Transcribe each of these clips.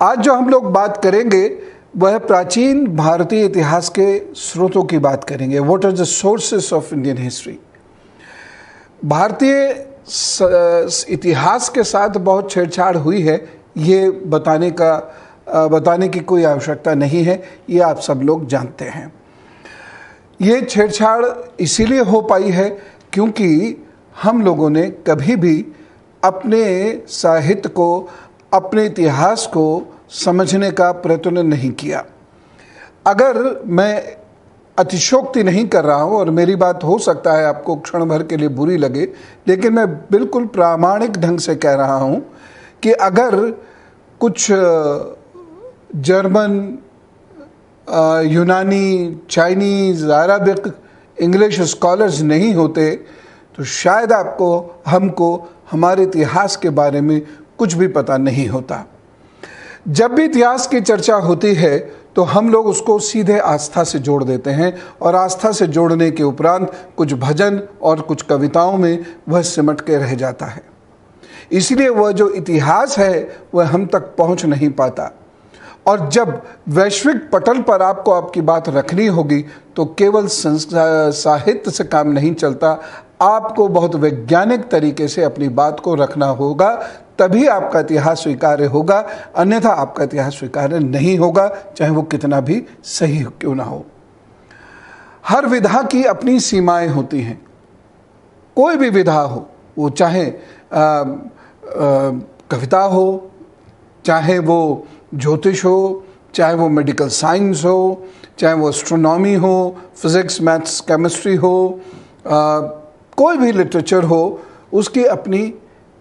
आज जो हम लोग बात करेंगे वह प्राचीन भारतीय इतिहास के स्रोतों की बात करेंगे। What are the sources of Indian history. भारतीय इतिहास के साथ बहुत छेड़छाड़ हुई है, ये बताने की कोई आवश्यकता नहीं है, ये आप सब लोग जानते हैं। ये छेड़छाड़ इसीलिए हो पाई है क्योंकि हम लोगों ने कभी भी अपने साहित्य को, अपने इतिहास को समझने का प्रयत्न नहीं किया। अगर मैं अतिशयोक्ति नहीं कर रहा हूँ, और मेरी बात हो सकता है आपको क्षण भर के लिए बुरी लगे, लेकिन मैं बिल्कुल प्रामाणिक ढंग से कह रहा हूँ कि अगर कुछ जर्मन, यूनानी, चाइनीज़, अरबिक, इंग्लिश स्कॉलर्स नहीं होते तो शायद आपको, हमको हमारे इतिहास के बारे में कुछ भी पता नहीं होता। जब भी इतिहास की चर्चा होती है तो हम लोग उसको सीधे आस्था से जोड़ देते हैं, और आस्था से जोड़ने के उपरांत कुछ भजन और कुछ कविताओं में वह सिमट के रह जाता है। इसलिए वह जो इतिहास है वह हम तक पहुंच नहीं पाता। और जब वैश्विक पटल पर आपको आपकी बात रखनी होगी तो केवल साहित्य से काम नहीं चलता, आपको बहुत वैज्ञानिक तरीके से अपनी बात को रखना होगा, तभी आपका इतिहास स्वीकार्य होगा, अन्यथा आपका इतिहास स्वीकार्य नहीं होगा, चाहे वो कितना भी सही क्यों ना हो। हर विधा की अपनी सीमाएं होती हैं। कोई भी विधा हो, वो चाहे कविता हो, चाहे वो ज्योतिष हो, चाहे वो मेडिकल साइंस हो, चाहे वो एस्ट्रोनॉमी हो, फिजिक्स, मैथ्स, केमिस्ट्री हो, कोई भी लिटरेचर हो, उसकी अपनी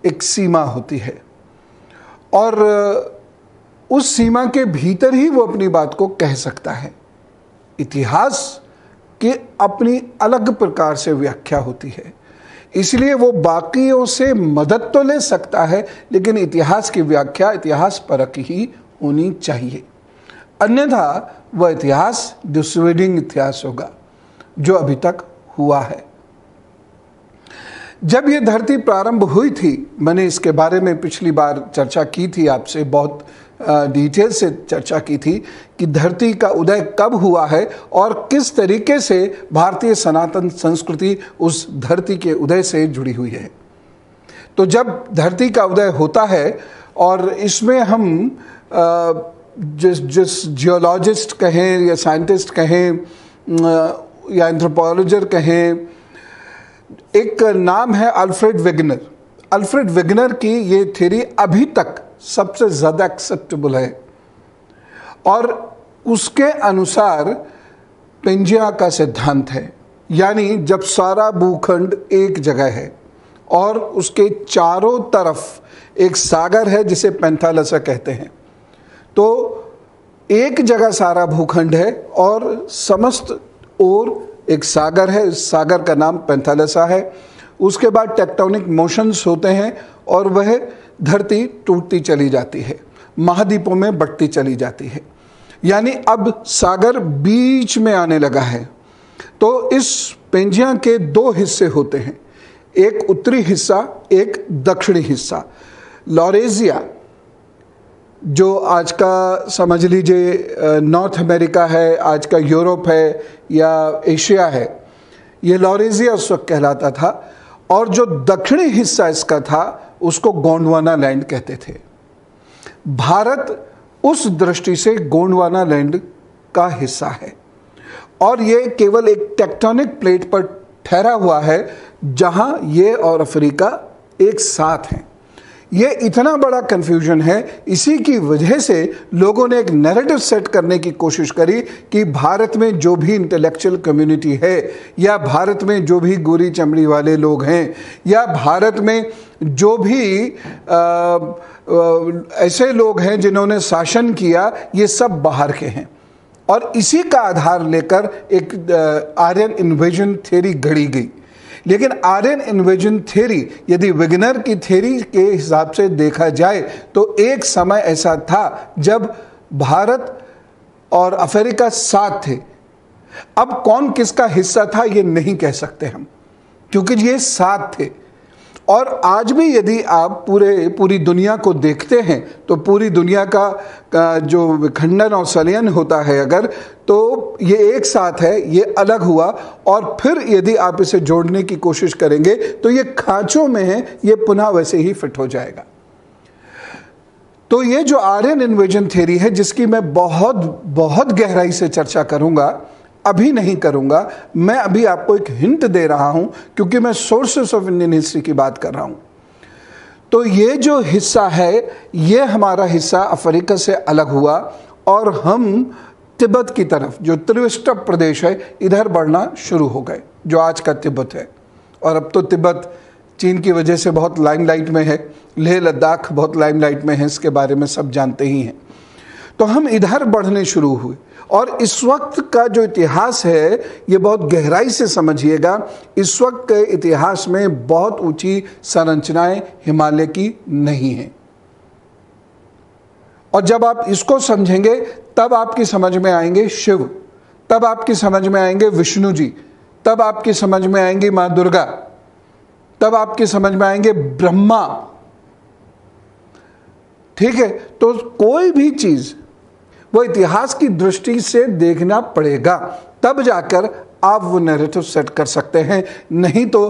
एक सीमा होती है, और उस सीमा के भीतर ही वो अपनी बात को कह सकता है। इतिहास की अपनी अलग प्रकार से व्याख्या होती है, इसलिए वो बाकियों से मदद तो ले सकता है, लेकिन इतिहास की व्याख्या इतिहास परक ही होनी चाहिए, अन्यथा वह इतिहास डिसवेडिंग इतिहास होगा जो अभी तक हुआ है। जब ये धरती प्रारंभ हुई थी, मैंने इसके बारे में पिछली बार चर्चा की थी, आपसे बहुत डिटेल से चर्चा की थी कि धरती का उदय कब हुआ है और किस तरीके से भारतीय सनातन संस्कृति उस धरती के उदय से जुड़ी हुई है। तो जब धरती का उदय होता है, और इसमें हम जिस जियोलॉजिस्ट कहें या साइंटिस्ट कहें या एंथ्रोपोलॉजिस्ट कहें, एक नाम है अल्फ्रेड वेगनर। अल्फ्रेड वेगनर की ये थ्योरी अभी तक सबसे ज़्यादा एक्सेप्टेबल है, और उसके अनुसार पेंजिया का सिद्धांत है, यानी जब सारा भूखंड एक जगह है और उसके चारों तरफ एक सागर है जिसे पेंथालसा कहते हैं, तो एक जगह सारा भूखंड है और समस्त ओर एक सागर है, इस सागर का नाम पेंथालसा है। उसके बाद टेक्टोनिक मोशंस होते हैं और वह धरती टूटती चली जाती है, महाद्वीपों में बंटती चली जाती है, यानी अब सागर बीच में आने लगा है। तो इस पेंजिया के दो हिस्से होते हैं, एक उत्तरी हिस्सा, एक दक्षिणी हिस्सा। लॉरेशिया जो आज का समझ लीजिए नॉर्थ अमेरिका है, आज का यूरोप है या एशिया है, ये लॉरेशिया उस वक्त कहलाता था, और जो दक्षिणी हिस्सा इसका था उसको गोंडवाना लैंड कहते थे। भारत उस दृष्टि से गोंडवाना लैंड का हिस्सा है, और ये केवल एक टेक्टोनिक प्लेट पर ठहरा हुआ है जहां ये और अफ्रीका एक साथ हैं। ये इतना बड़ा कंफ्यूजन है, इसी की वजह से लोगों ने एक नैरेटिव सेट करने की कोशिश करी कि भारत में जो भी इंटेलेक्चुअल कम्युनिटी है, या भारत में जो भी गोरी चमड़ी वाले लोग हैं, या भारत में जो भी ऐसे लोग हैं जिन्होंने शासन किया, ये सब बाहर के हैं, और इसी का आधार लेकर एक आर्यन इन्वेजन थ्योरी गढ़ी गई। लेकिन आर्यन इन्वेजन थ्योरी यदि वेगनर की थ्योरी के हिसाब से देखा जाए तो एक समय ऐसा था जब भारत और अफ्रीका साथ थे। अब कौन किसका हिस्सा था ये नहीं कह सकते हम, क्योंकि ये साथ थे। और आज भी यदि आप पूरी दुनिया को देखते हैं तो पूरी दुनिया का जो विखंडन और संलयन होता है अगर, तो ये एक साथ है, ये अलग हुआ, और फिर यदि आप इसे जोड़ने की कोशिश करेंगे तो ये खांचों में है, ये पुनः वैसे ही फिट हो जाएगा। तो ये जो आर्यन इन्वेजन थ्योरी है, जिसकी मैं बहुत बहुत गहराई से चर्चा करूंगा, अभी नहीं करूंगा, मैं अभी आपको एक हिंट दे रहा हूं क्योंकि मैं सोर्सेस ऑफ इंडियन हिस्ट्री की बात कर रहा हूं। तो ये जो हिस्सा है, ये हमारा हिस्सा अफ्रीका से अलग हुआ और हम तिब्बत की तरफ, जो त्रिविष्टप प्रदेश है, इधर बढ़ना शुरू हो गए, जो आज का तिब्बत है। और अब तो तिब्बत चीन की वजह से बहुत लाइमलाइट में है, लेह लद्दाख बहुत लाइमलाइट में है, इसके बारे में सब जानते ही हैं। तो हम इधर बढ़ने शुरू हुए, और इस वक्त का जो इतिहास है ये बहुत गहराई से समझिएगा। इस वक्त के इतिहास में बहुत ऊंची संरचनाएं हिमालय की नहीं हैं, और जब आप इसको समझेंगे तब आपकी समझ में आएंगे शिव, तब आपकी समझ में आएंगे विष्णु जी, तब आपकी समझ में आएंगी माँ दुर्गा, तब आपकी समझ में आएंगे ब्रह्मा। ठीक है, तो कोई भी चीज वो इतिहास की दृष्टि से देखना पड़ेगा, तब जाकर आप वो नैरेटिव सेट कर सकते हैं। नहीं तो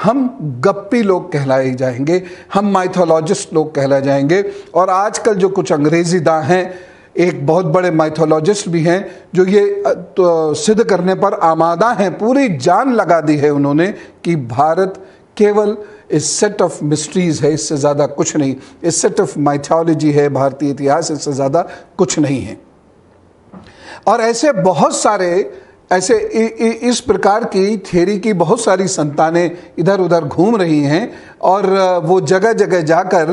हम गप्पी लोग कहलाए जाएंगे, हम माइथोलॉजिस्ट लोग कहलाए जाएंगे। और आजकल जो कुछ अंग्रेजी दां हैं, एक बहुत बड़े माइथोलॉजिस्ट भी हैं जो ये तो सिद्ध करने पर आमादा हैं, पूरी जान लगा दी है उन्होंने कि भारत केवल इस सेट ऑफ मिस्ट्रीज है, इससे ज़्यादा कुछ नहीं। इस सेट ऑफ माइथोलॉजी है भारतीय इतिहास, इससे ज़्यादा कुछ नहीं है। और ऐसे बहुत सारे इस प्रकार की थ्योरी की बहुत सारी संतानें इधर उधर घूम रही हैं, और वो जगह जगह जाकर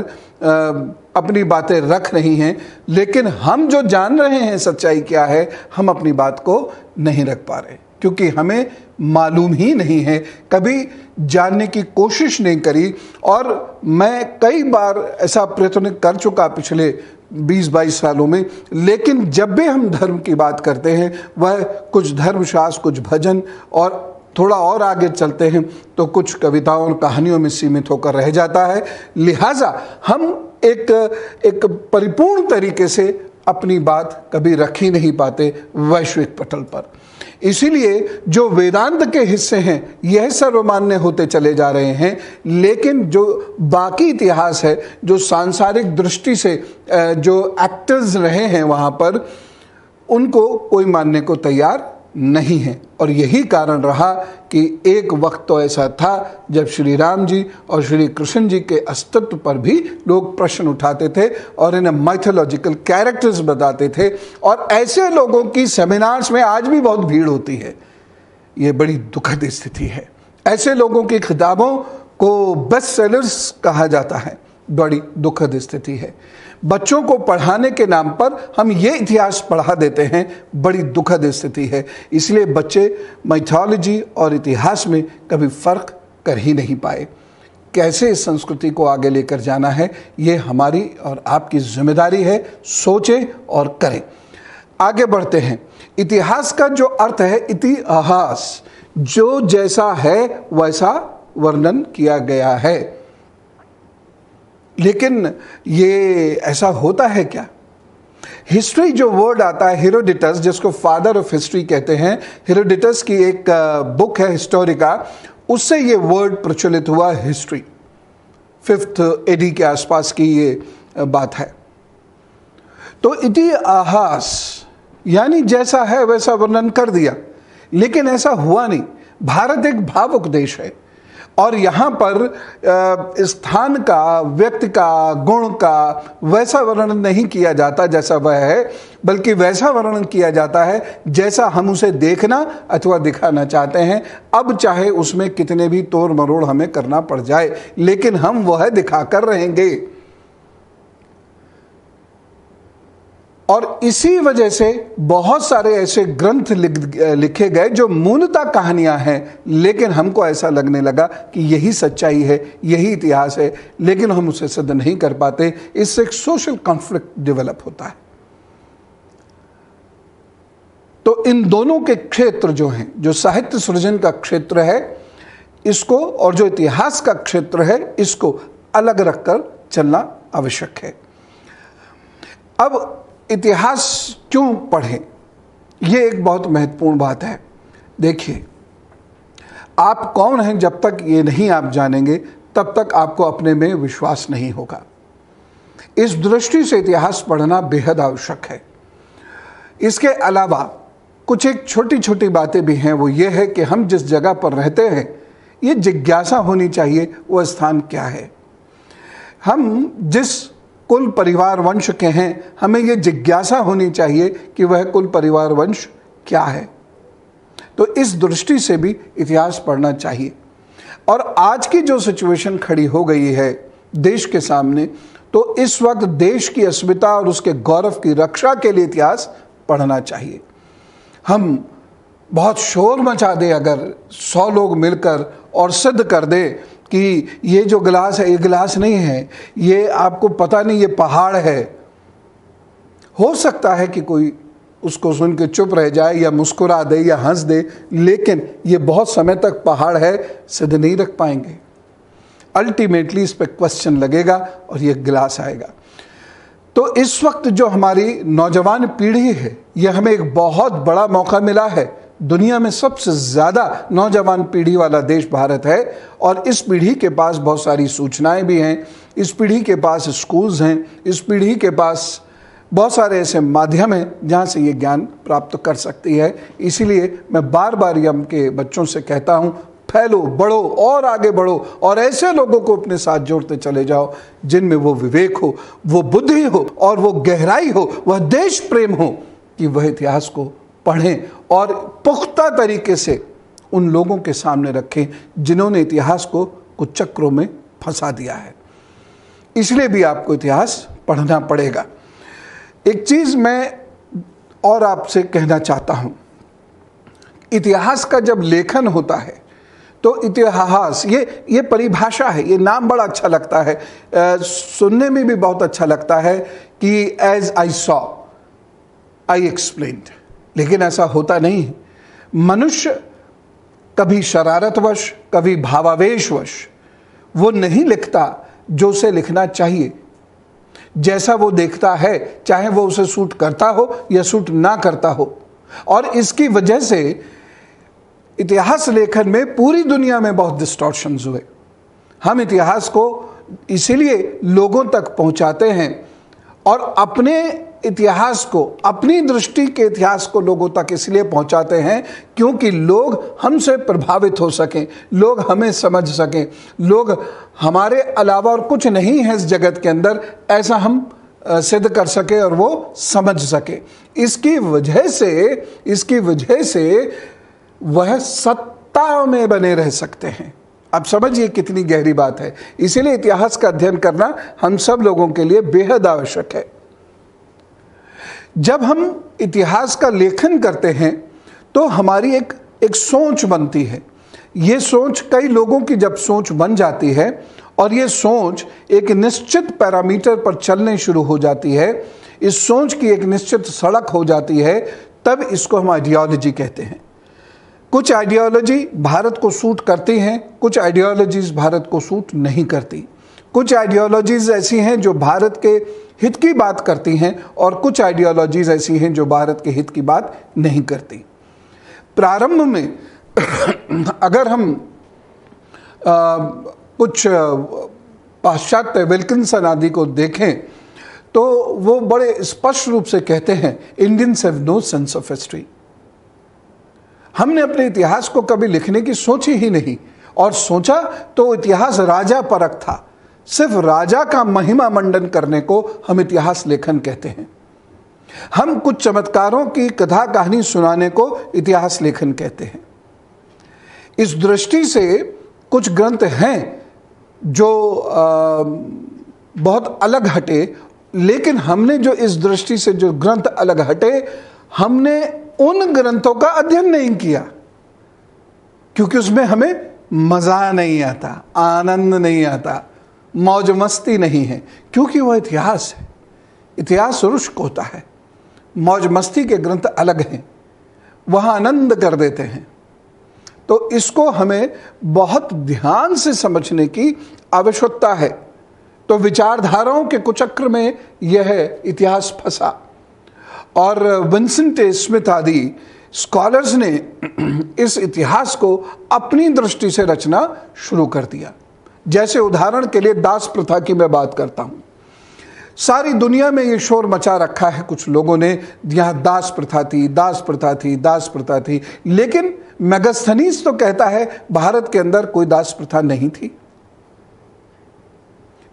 अपनी बातें रख रही हैं। लेकिन हम जो जान रहे हैं सच्चाई क्या है, हम अपनी बात को नहीं रख पा रहे, क्योंकि हमें मालूम ही नहीं है, कभी जानने की कोशिश नहीं करी। और मैं कई बार ऐसा प्रयत्न कर चुका पिछले 20-22 सालों में, लेकिन जब भी हम धर्म की बात करते हैं, वह कुछ धर्मशास्त्र, कुछ भजन, और थोड़ा और आगे चलते हैं तो कुछ कविताओं और कहानियों में सीमित होकर रह जाता है। लिहाजा हम एक परिपूर्ण तरीके से अपनी बात कभी रख ही नहीं पाते वैश्विक पटल पर। इसीलिए जो वेदांत के हिस्से हैं यह सर्वमान्य होते चले जा रहे हैं, लेकिन जो बाकी इतिहास है, जो सांसारिक दृष्टि से जो एक्टर्स रहे हैं वहाँ पर, उनको कोई मानने को तैयार नहीं है। और यही कारण रहा कि एक वक्त तो ऐसा था जब श्री राम जी और श्री कृष्ण जी के अस्तित्व पर भी लोग प्रश्न उठाते थे और इन्हें माइथोलॉजिकल कैरेक्टर्स बताते थे। और ऐसे लोगों की सेमिनार्स में आज भी बहुत भीड़ होती है। ये बड़ी दुखद स्थिति है। ऐसे लोगों की किताबों को बेस्ट सेलर्स कहा जाता है, बड़ी दुखद स्थिति है। बच्चों को पढ़ाने के नाम पर हम ये इतिहास पढ़ा देते हैं, बड़ी दुखद स्थिति है। इसलिए बच्चे माइथोलॉजी और इतिहास में कभी फर्क कर ही नहीं पाए। कैसे इस संस्कृति को आगे लेकर जाना है, ये हमारी और आपकी जिम्मेदारी है। सोचें और करें। आगे बढ़ते हैं। इतिहास का जो अर्थ है इतिहास, जो जैसा है वैसा वर्णन किया गया है। लेकिन ये ऐसा होता है क्या? हिस्ट्री जो वर्ड आता है, हेरोडिटस, जिसको फादर ऑफ हिस्ट्री कहते हैं, हेरोडिटस की एक बुक है हिस्टोरिका, उससे ये वर्ड प्रचलित हुआ हिस्ट्री। 5th AD के आसपास की ये बात है। तो इतिहास यानी जैसा है वैसा वर्णन कर दिया, लेकिन ऐसा हुआ नहीं। भारत एक भावुक देश है और यहाँ पर स्थान का, व्यक्ति का, गुण का वैसा वर्णन नहीं किया जाता जैसा वह है, बल्कि वैसा वर्णन किया जाता है जैसा हम उसे देखना अथवा दिखाना चाहते हैं। अब चाहे उसमें कितने भी तोड़ मरोड़ हमें करना पड़ जाए, लेकिन हम वह दिखाकर रहेंगे। और इसी वजह से बहुत सारे ऐसे ग्रंथ लिखे गए जो मूलतः कहानियां हैं, लेकिन हमको ऐसा लगने लगा कि यही सच्चाई है, यही इतिहास है, लेकिन हम उसे सिद्ध नहीं कर पाते। इससे एक सोशल कॉन्फ्लिक्ट डेवलप होता है। तो इन दोनों के क्षेत्र जो हैं, जो साहित्य सृजन का क्षेत्र है, इसको और जो इतिहास का क्षेत्र है इसको अलग रखकर चलना आवश्यक है। अब इतिहास क्यों पढ़ें, ये एक बहुत महत्वपूर्ण बात है। देखिए, आप कौन हैं जब तक ये नहीं आप जानेंगे तब तक आपको अपने में विश्वास नहीं होगा। इस दृष्टि से इतिहास पढ़ना बेहद आवश्यक है। इसके अलावा कुछ एक छोटी छोटी बातें भी हैं, वो ये है कि हम जिस जगह पर रहते हैं ये जिज्ञासा होनी चाहिए वो स्थान क्या है। हम जिस कुल परिवार वंश के हैं हमें ये जिज्ञासा होनी चाहिए कि वह कुल परिवार वंश क्या है। तो इस दृष्टि से भी इतिहास पढ़ना चाहिए। और आज की जो सिचुएशन खड़ी हो गई है देश के सामने, तो इस वक्त देश की अस्मिता और उसके गौरव की रक्षा के लिए इतिहास पढ़ना चाहिए। हम बहुत शोर मचा दे अगर 100 लोग मिलकर और सिद्ध कर दे कि ये जो गिलास है ये गिलास नहीं है, ये आपको पता नहीं ये पहाड़ है, हो सकता है कि कोई उसको सुन के चुप रह जाए या मुस्कुरा दे या हंस दे, लेकिन ये बहुत समय तक पहाड़ है सिद्ध नहीं रख पाएंगे। अल्टीमेटली इस पर क्वेश्चन लगेगा और ये गिलास आएगा। तो इस वक्त जो हमारी नौजवान पीढ़ी है, ये हमें एक बहुत बड़ा मौका मिला है। दुनिया में सबसे ज़्यादा नौजवान पीढ़ी वाला देश भारत है और इस पीढ़ी के पास बहुत सारी सूचनाएं भी हैं, इस पीढ़ी के पास स्कूल्स हैं, इस पीढ़ी के पास बहुत सारे ऐसे माध्यम हैं जहाँ से ये ज्ञान प्राप्त कर सकती है। इसीलिए मैं बार बार ये के बच्चों से कहता हूँ, फैलो, बढ़ो और आगे बढ़ो और ऐसे लोगों को अपने साथ जोड़ते चले जाओ जिनमें वो विवेक हो, वो बुद्धि हो और वो गहराई हो, वह देश प्रेम हो कि वह इतिहास को पढ़ें और पुख्ता तरीके से उन लोगों के सामने रखें जिन्होंने इतिहास को कुछ चक्रों में फंसा दिया है। इसलिए भी आपको इतिहास पढ़ना पड़ेगा। एक चीज़ मैं और आपसे कहना चाहता हूँ, इतिहास का जब लेखन होता है तो इतिहास ये परिभाषा है, ये नाम बड़ा अच्छा लगता है, सुनने में भी बहुत अच्छा लगता है कि as I saw I explained, लेकिन ऐसा होता नहीं है। मनुष्य कभी शरारतवश, कभी भावावेशवश वो नहीं लिखता जो उसे लिखना चाहिए। जैसा वो देखता है, चाहे वो उसे सूट करता हो या सूट ना करता हो। और इसकी वजह से इतिहास लेखन में पूरी दुनिया में बहुत डिस्टॉर्शंस हुए। हम इतिहास को इसीलिए लोगों तक पहुंचाते हैं और अपने इतिहास को, अपनी दृष्टि के इतिहास को लोगों तक इसलिए पहुंचाते हैं क्योंकि लोग हमसे प्रभावित हो सकें, लोग हमें समझ सकें, लोग हमारे अलावा और कुछ नहीं है इस जगत के अंदर ऐसा हम सिद्ध कर सके और वो समझ सके। इसकी वजह से वह सत्ता में बने रह सकते हैं। अब समझिए कितनी गहरी बात है। इसीलिए इतिहास का अध्ययन करना हम सब लोगों के लिए बेहद आवश्यक है। जब हम इतिहास का लेखन करते हैं तो हमारी एक सोच बनती है। ये सोच कई लोगों की जब सोच बन जाती है और ये सोच एक निश्चित पैरामीटर पर चलने शुरू हो जाती है, इस सोच की एक निश्चित सड़क हो जाती है, तब इसको हम आइडियोलॉजी कहते हैं। कुछ आइडियोलॉजी भारत को सूट करती हैं, कुछ आइडियोलॉजीज भारत को सूट नहीं करती। कुछ आइडियोलॉजीज ऐसी हैं जो भारत के हित की बात करती हैं और कुछ आइडियोलॉजीज ऐसी हैं जो भारत के हित की बात नहीं करती। प्रारंभ में अगर हम कुछ पाश्चात्य विल्किंसन आदि को देखें तो वो बड़े स्पष्ट रूप से कहते हैं, Indians have no sense of history. हमने अपने इतिहास को कभी लिखने की सोची ही नहीं, और सोचा तो इतिहास राजा परक था। सिर्फ राजा का महिमा मंडन करने को हम इतिहास लेखन कहते हैं। हम कुछ चमत्कारों की कथा कहानी सुनाने को इतिहास लेखन कहते हैं। इस दृष्टि से कुछ ग्रंथ हैं जो बहुत अलग हटे, लेकिन हमने जो इस दृष्टि से जो ग्रंथ अलग हटे, हमने उन ग्रंथों का अध्ययन नहीं किया क्योंकि उसमें हमें मजा नहीं आता, आनंद नहीं आता, मौज मस्ती नहीं है, क्योंकि वह इतिहास है। इतिहास रुष्क होता है। मौज मस्ती के ग्रंथ अलग हैं, वह आनंद कर देते हैं। तो इसको हमें बहुत ध्यान से समझने की आवश्यकता है। तो विचारधाराओं के कुचक्र में यह इतिहास फंसा और विंसेंट स्मिथ आदि स्कॉलर्स ने इस इतिहास को अपनी दृष्टि से रचना शुरू कर दिया। जैसे उदाहरण के लिए दास प्रथा की मैं बात करता हूं। सारी दुनिया में ये शोर मचा रखा है कुछ लोगों ने, यहाँ दास प्रथा थी, दास प्रथा थी, दास प्रथा थी, लेकिन मेगास्थनीज तो कहता है भारत के अंदर कोई दास प्रथा नहीं थी।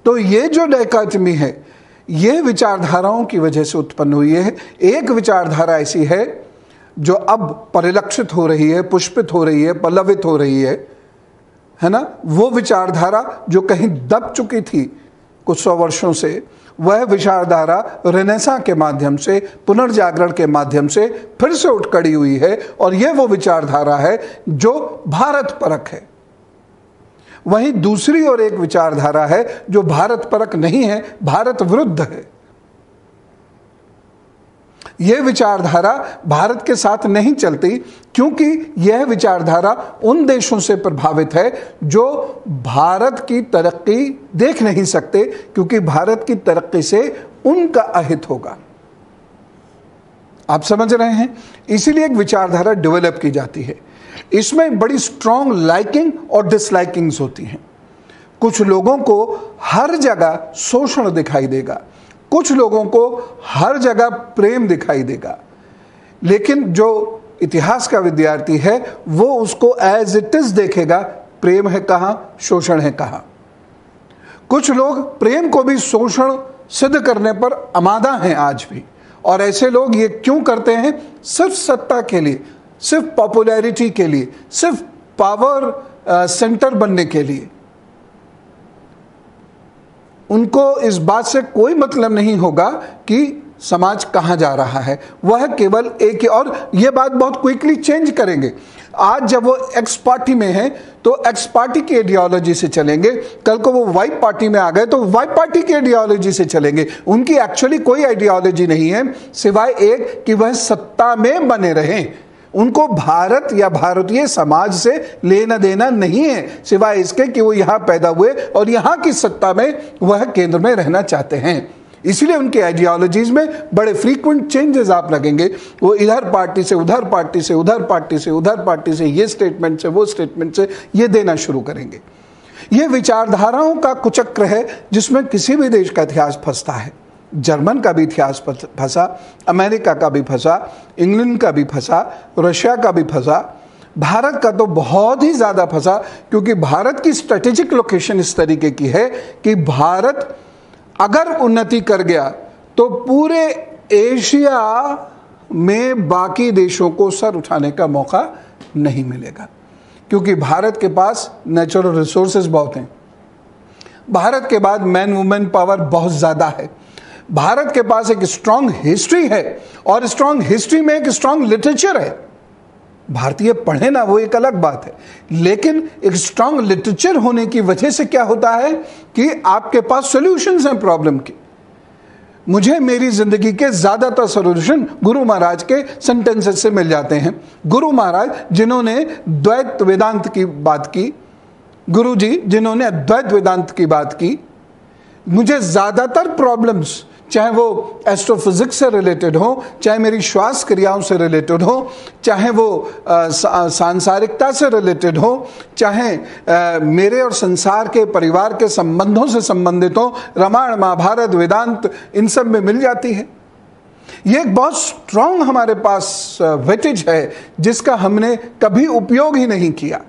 तो ये जो डायकोटमी है ये विचारधाराओं की वजह से उत्पन्न हुई है। एक विचारधारा ऐसी है जो अब परिलक्षित हो रही है, पुष्पित हो रही है, पल्लवित हो रही है ना। वो विचारधारा जो कहीं दब चुकी थी कुछ 100 वर्षों से, वह विचारधारा रेनेसां के माध्यम से, पुनर्जागरण के माध्यम से फिर से उठ खड़ी हुई है। और यह वो विचारधारा है जो भारत परक है। वहीं दूसरी और एक विचारधारा है जो भारत परक नहीं है, भारत विरुद्ध है। यह विचारधारा भारत के साथ नहीं चलती, क्योंकि यह विचारधारा उन देशों से प्रभावित है जो भारत की तरक्की देख नहीं सकते, क्योंकि भारत की तरक्की से उनका अहित होगा। आप समझ रहे हैं? इसीलिए एक विचारधारा डेवलप की जाती है। इसमें बड़ी स्ट्रॉन्ग लाइकिंग और डिसलाइकिंग्स होती हैं। कुछ लोगों को हर जगह शोषण दिखाई देगा, कुछ लोगों को हर जगह प्रेम दिखाई देगा, लेकिन जो इतिहास का विद्यार्थी है वो उसको एज इट इज देखेगा। प्रेम है कहाँ, शोषण है कहाँ। कुछ लोग प्रेम को भी शोषण सिद्ध करने पर आमादा हैं आज भी, और ऐसे लोग ये क्यों करते हैं? सिर्फ सत्ता के लिए, सिर्फ पॉपुलैरिटी के लिए, सिर्फ पावर सेंटर बनने के लिए। उनको इस बात से कोई मतलब नहीं होगा कि समाज कहाँ जा रहा है। वह केवल एक ही, और ये बात बहुत क्विकली चेंज करेंगे। आज जब वो एक्स पार्टी में है तो एक्स पार्टी की आइडियोलॉजी से चलेंगे, कल को वो वाई पार्टी में आ गए तो वाई पार्टी की आइडियोलॉजी से चलेंगे। उनकी एक्चुअली कोई आइडियोलॉजी नहीं है सिवाय एक कि वह सत्ता में बने रहें। उनको भारत या भारतीय समाज से लेना देना नहीं है, सिवाय इसके कि वो यहाँ पैदा हुए और यहाँ की सत्ता में वह केंद्र में रहना चाहते हैं। इसलिए उनके आइडियोलॉजीज में बड़े फ्रीक्वेंट चेंजेस आप लगेंगे। वो इधर पार्टी से उधर पार्टी से, उधर पार्टी से उधर पार्टी से, ये स्टेटमेंट से वो स्टेटमेंट से ये देना शुरू करेंगे। ये विचारधाराओं का कुचक्र है जिसमें किसी भी देश का इतिहास फंसता है। जर्मन का भी इतिहास फंसा, अमेरिका का भी फंसा, इंग्लैंड का भी फंसा, रशिया का भी फंसा, भारत का तो बहुत ही ज़्यादा फंसा, क्योंकि भारत की स्ट्रेटेजिक लोकेशन इस तरीके की है कि भारत अगर उन्नति कर गया तो पूरे एशिया में बाकी देशों को सर उठाने का मौका नहीं मिलेगा, क्योंकि भारत के पास नेचुरल रिसोर्सेज बहुत हैं। भारत के बाद मैन वुमेन पावर बहुत ज़्यादा है। भारत के पास एक स्ट्रांग हिस्ट्री है, और स्ट्रांग हिस्ट्री में एक स्ट्रांग लिटरेचर है। भारतीय पढ़े ना, वो एक अलग बात है, लेकिन एक स्ट्रांग लिटरेचर होने की वजह से क्या होता है कि आपके पास सॉल्यूशंस हैं प्रॉब्लम की। मुझे मेरी जिंदगी के ज्यादातर सॉल्यूशन गुरु महाराज के सेंटेंसेस से मिल जाते हैं। गुरु महाराज जिन्होंने द्वैत वेदांत की बात की, गुरु जी जिन्होंने अद्वैत वेदांत की बात की, मुझे ज्यादातर प्रॉब्लम्स, चाहे वो एस्ट्रोफिजिक्स से रिलेटेड हो, चाहे मेरी श्वास क्रियाओं से रिलेटेड हो, चाहे वो सांसारिकता से रिलेटेड हो, चाहे मेरे और संसार के परिवार के संबंधों से संबंधित हो, रामायण महाभारत वेदांत इन सब में मिल जाती है। ये एक बहुत स्ट्रांग हमारे पास वेटेज है जिसका हमने कभी उपयोग ही नहीं किया,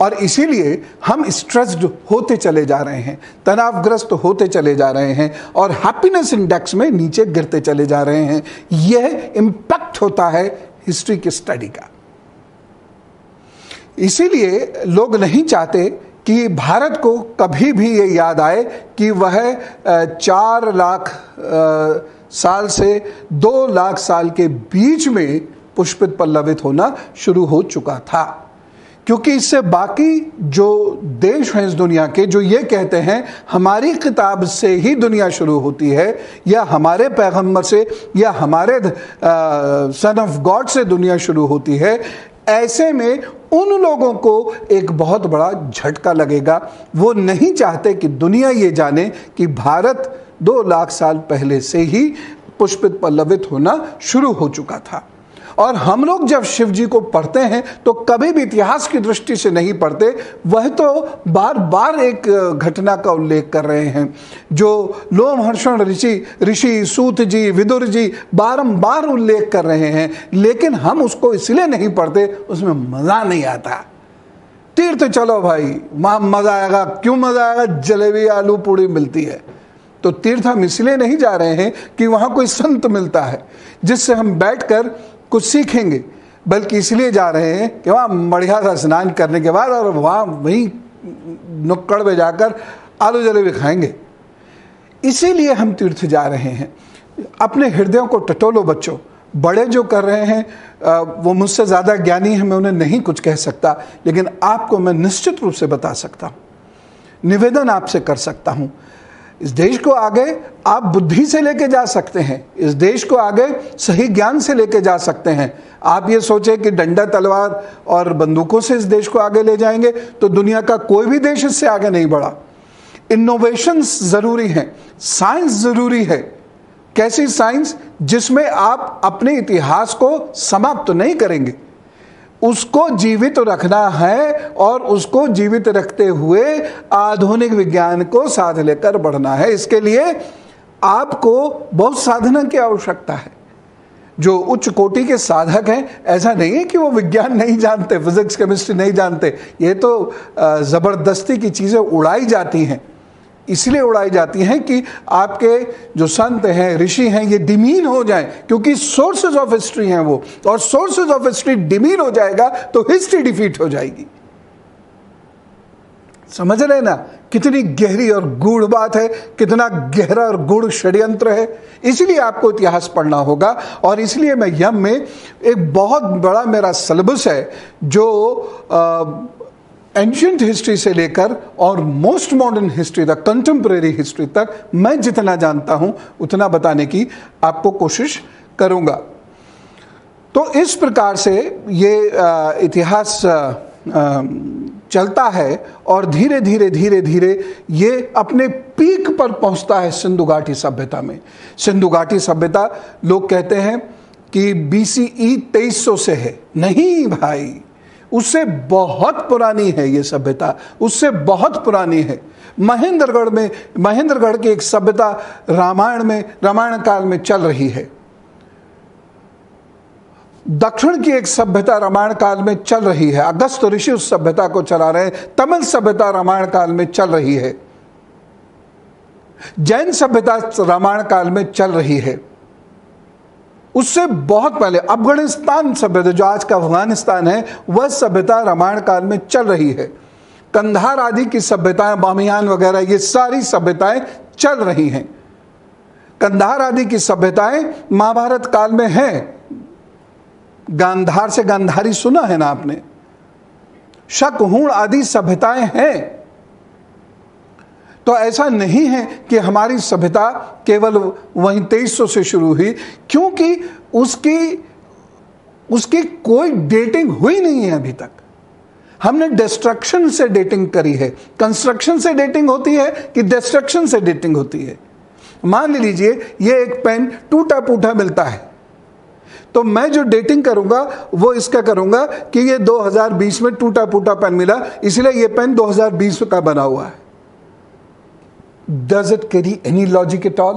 और इसीलिए हम स्ट्रेस्ड होते चले जा रहे हैं, तनावग्रस्त होते चले जा रहे हैं, और हैप्पीनेस इंडेक्स में नीचे गिरते चले जा रहे हैं। यह इम्पैक्ट होता है हिस्ट्री की स्टडी का। इसीलिए लोग नहीं चाहते कि भारत को कभी भी ये याद आए कि वह 4 लाख साल से 2 लाख साल के बीच में पुष्पित पल्लवित होना शुरू हो चुका था, क्योंकि इससे बाकी जो देश हैं इस दुनिया के जो ये कहते हैं हमारी किताब से ही दुनिया शुरू होती है, या हमारे पैगंबर से या हमारे सन ऑफ गॉड से दुनिया शुरू होती है, ऐसे में उन लोगों को एक बहुत बड़ा झटका लगेगा। वो नहीं चाहते कि दुनिया ये जाने कि भारत 2 लाख साल पहले से ही पुष्पित पल्लवित होना शुरू हो चुका था। और हम लोग जब शिव जी को पढ़ते हैं तो कभी भी इतिहास की दृष्टि से नहीं पढ़ते, वह तो बार बार एक घटना का उल्लेख कर रहे हैं जो लोमहर्षण ऋषि सूत जी, विदुर जी बारंबार उल्लेख कर रहे हैं, लेकिन हम उसको इसलिए नहीं पढ़ते, उसमें मजा नहीं आता। तीर्थ चलो भाई, वहां मजा आएगा। क्यों मजा आएगा? जलेबी आलू पूड़ी मिलती है। तो तीर्थ हम इसलिए नहीं जा रहे हैं कि वहां कोई संत मिलता है जिससे हम बैठकर कुछ सीखेंगे, बल्कि इसलिए जा रहे हैं कि वहाँ बढ़िया सा स्नान करने के बाद और वहाँ वहीं नुक्कड़ में जाकर आलू जलेबी खाएंगे। इसीलिए हम तीर्थ जा रहे हैं। अपने हृदयों को टटोलो बच्चों। बड़े जो कर रहे हैं वो मुझसे ज़्यादा ज्ञानी हैं, मैं उन्हें नहीं कुछ कह सकता, लेकिन आपको मैं निश्चित रूप से बता सकता हूँ, निवेदन आपसे कर सकता हूँ। इस देश को आगे आप बुद्धि से लेके जा सकते हैं, इस देश को आगे सही ज्ञान से लेके जा सकते हैं। आप ये सोचें कि डंडा तलवार और बंदूकों से इस देश को आगे ले जाएंगे तो दुनिया का कोई भी देश इससे आगे नहीं बढ़ा। इनोवेशंस ज़रूरी हैं, साइंस ज़रूरी है। कैसी साइंस? जिसमें आप अपने इतिहास को समाप्त नहीं करेंगे, उसको जीवित रखना है और उसको जीवित रखते हुए आधुनिक विज्ञान को साथ लेकर बढ़ना है। इसके लिए आपको बहुत साधना की आवश्यकता है। जो उच्च कोटि के साधक हैं, ऐसा नहीं है कि वो विज्ञान नहीं जानते, फिजिक्स केमिस्ट्री नहीं जानते। ये तो ज़बरदस्ती की चीज़ें उड़ाई जाती हैं, इसलिए उड़ाई जाती हैं कि आपके जो संत हैं, ऋषि हैं, ये डिमीन हो जाएं, क्योंकि सोर्सेज ऑफ हिस्ट्री हैं वो, और सोर्सेज ऑफ हिस्ट्री डिमीन हो जाएगा तो हिस्ट्री डिफीट हो जाएगी। समझ रहे ना कितनी गहरी और गूढ़ बात है, कितना गहरा और गूढ़ षड्यंत्र है। इसलिए आपको इतिहास पढ़ना होगा, और इसलिए मैं यम में एक बहुत बड़ा मेरा सिलेबस है जो एंशियंट हिस्ट्री से लेकर और मोस्ट मॉडर्न हिस्ट्री तक, कंटेम्प्रेरी हिस्ट्री तक मैं जितना जानता हूं उतना बताने की आपको कोशिश करूंगा। तो इस प्रकार से ये इतिहास चलता है और धीरे धीरे ये अपने पीक पर पहुंचता है सिंधु घाटी सभ्यता में। सिंधु घाटी सभ्यता लोग कहते हैं कि BCE 2300 से है। नहीं भाई, उससे बहुत पुरानी है ये सभ्यता, उससे बहुत पुरानी है। महेंद्रगढ़ की एक सभ्यता रामायण काल में चल रही है। दक्षिण की एक सभ्यता रामायण काल में चल रही है। अगस्त ऋषि उस सभ्यता को चला रहे हैं। तमिल सभ्यता रामायण काल में चल रही है। जैन सभ्यता रामायण काल में चल रही है। उससे बहुत पहले अफगानिस्तान सभ्यता, जो आज का अफगानिस्तान है, वह सभ्यता रामायण काल में चल रही है। कंधार आदि की सभ्यताएं, बामियान वगैरह, ये सारी सभ्यताएं चल रही हैं। कंधार आदि की सभ्यताएं महाभारत काल में हैं। गांधार से गांधारी सुना है ना आपने? शकहूण आदि सभ्यताएं हैं। तो ऐसा नहीं है कि हमारी सभ्यता केवल वहीं 2300 से शुरू हुई, क्योंकि उसकी कोई डेटिंग हुई नहीं है अभी तक। हमने डिस्ट्रक्शन से डेटिंग करी है। कंस्ट्रक्शन से डेटिंग होती है कि डिस्ट्रक्शन से डेटिंग होती है? मान लीजिए ये एक पेन टूटा फूटा मिलता है, तो मैं जो डेटिंग करूंगा वो इसका करूंगा कि ये 2020 में टूटा फूटा पेन मिला, इसलिए ये पेन 2020 का बना हुआ है। Does it carry any logic at all?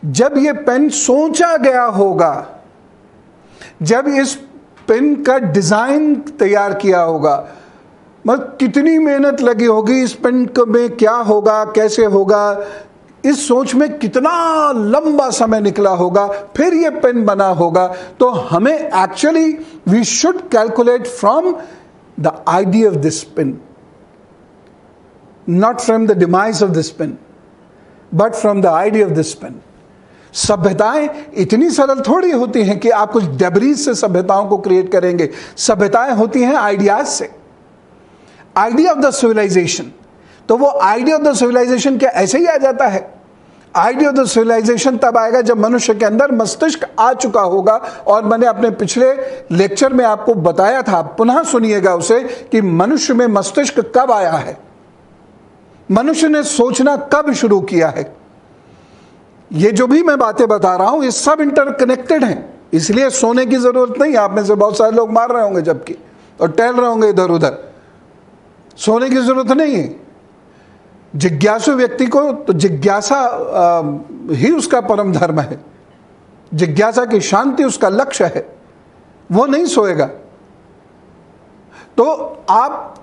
जब ये पेन सोचा गया होगा, जब इस पेन का डिजाइन तैयार किया होगा, मतलब कितनी मेहनत लगी होगी इस पेन में, क्या होगा, कैसे होगा, इस सोच में कितना लंबा समय निकला होगा, फिर ये पेन बना होगा। तो हमें actually we should calculate from the idea of this pen, not from the demise of this pen, but from the idea of this pen. सभ्यताएं इतनी सरल थोड़ी होती हैं कि आप कुछ डेब्रीज से सभ्यताओं को क्रिएट करेंगे। सभ्यताएं होती हैं आइडियाज से। आइडिया ऑफ द सिविलाइजेशन, तो वो आइडिया ऑफ द सिविलाइजेशन क्या ऐसे ही आ जाता है? आइडिया ऑफ द सिविलाइजेशन तब आएगा जब मनुष्य के अंदर मस्तिष्क आ चुका होगा। और मैंने अपने पिछले लेक्चर में आपको बताया था, पुनः सुनिएगा उसे, कि मनुष्य में मस्तिष्क कब आया है, मनुष्य ने सोचना कब शुरू किया है। ये जो भी मैं बातें बता रहा हूं ये सब इंटरकनेक्टेड हैं, इसलिए सोने की जरूरत नहीं। आप में से बहुत सारे लोग मार रहे होंगे जबकि, और टहल रहे होंगे इधर उधर, सोने की जरूरत नहीं है। जिज्ञासु व्यक्ति को तो जिज्ञासा ही उसका परम धर्म है, जिज्ञासा की शांति उसका लक्ष्य है, वो नहीं सोएगा। तो आप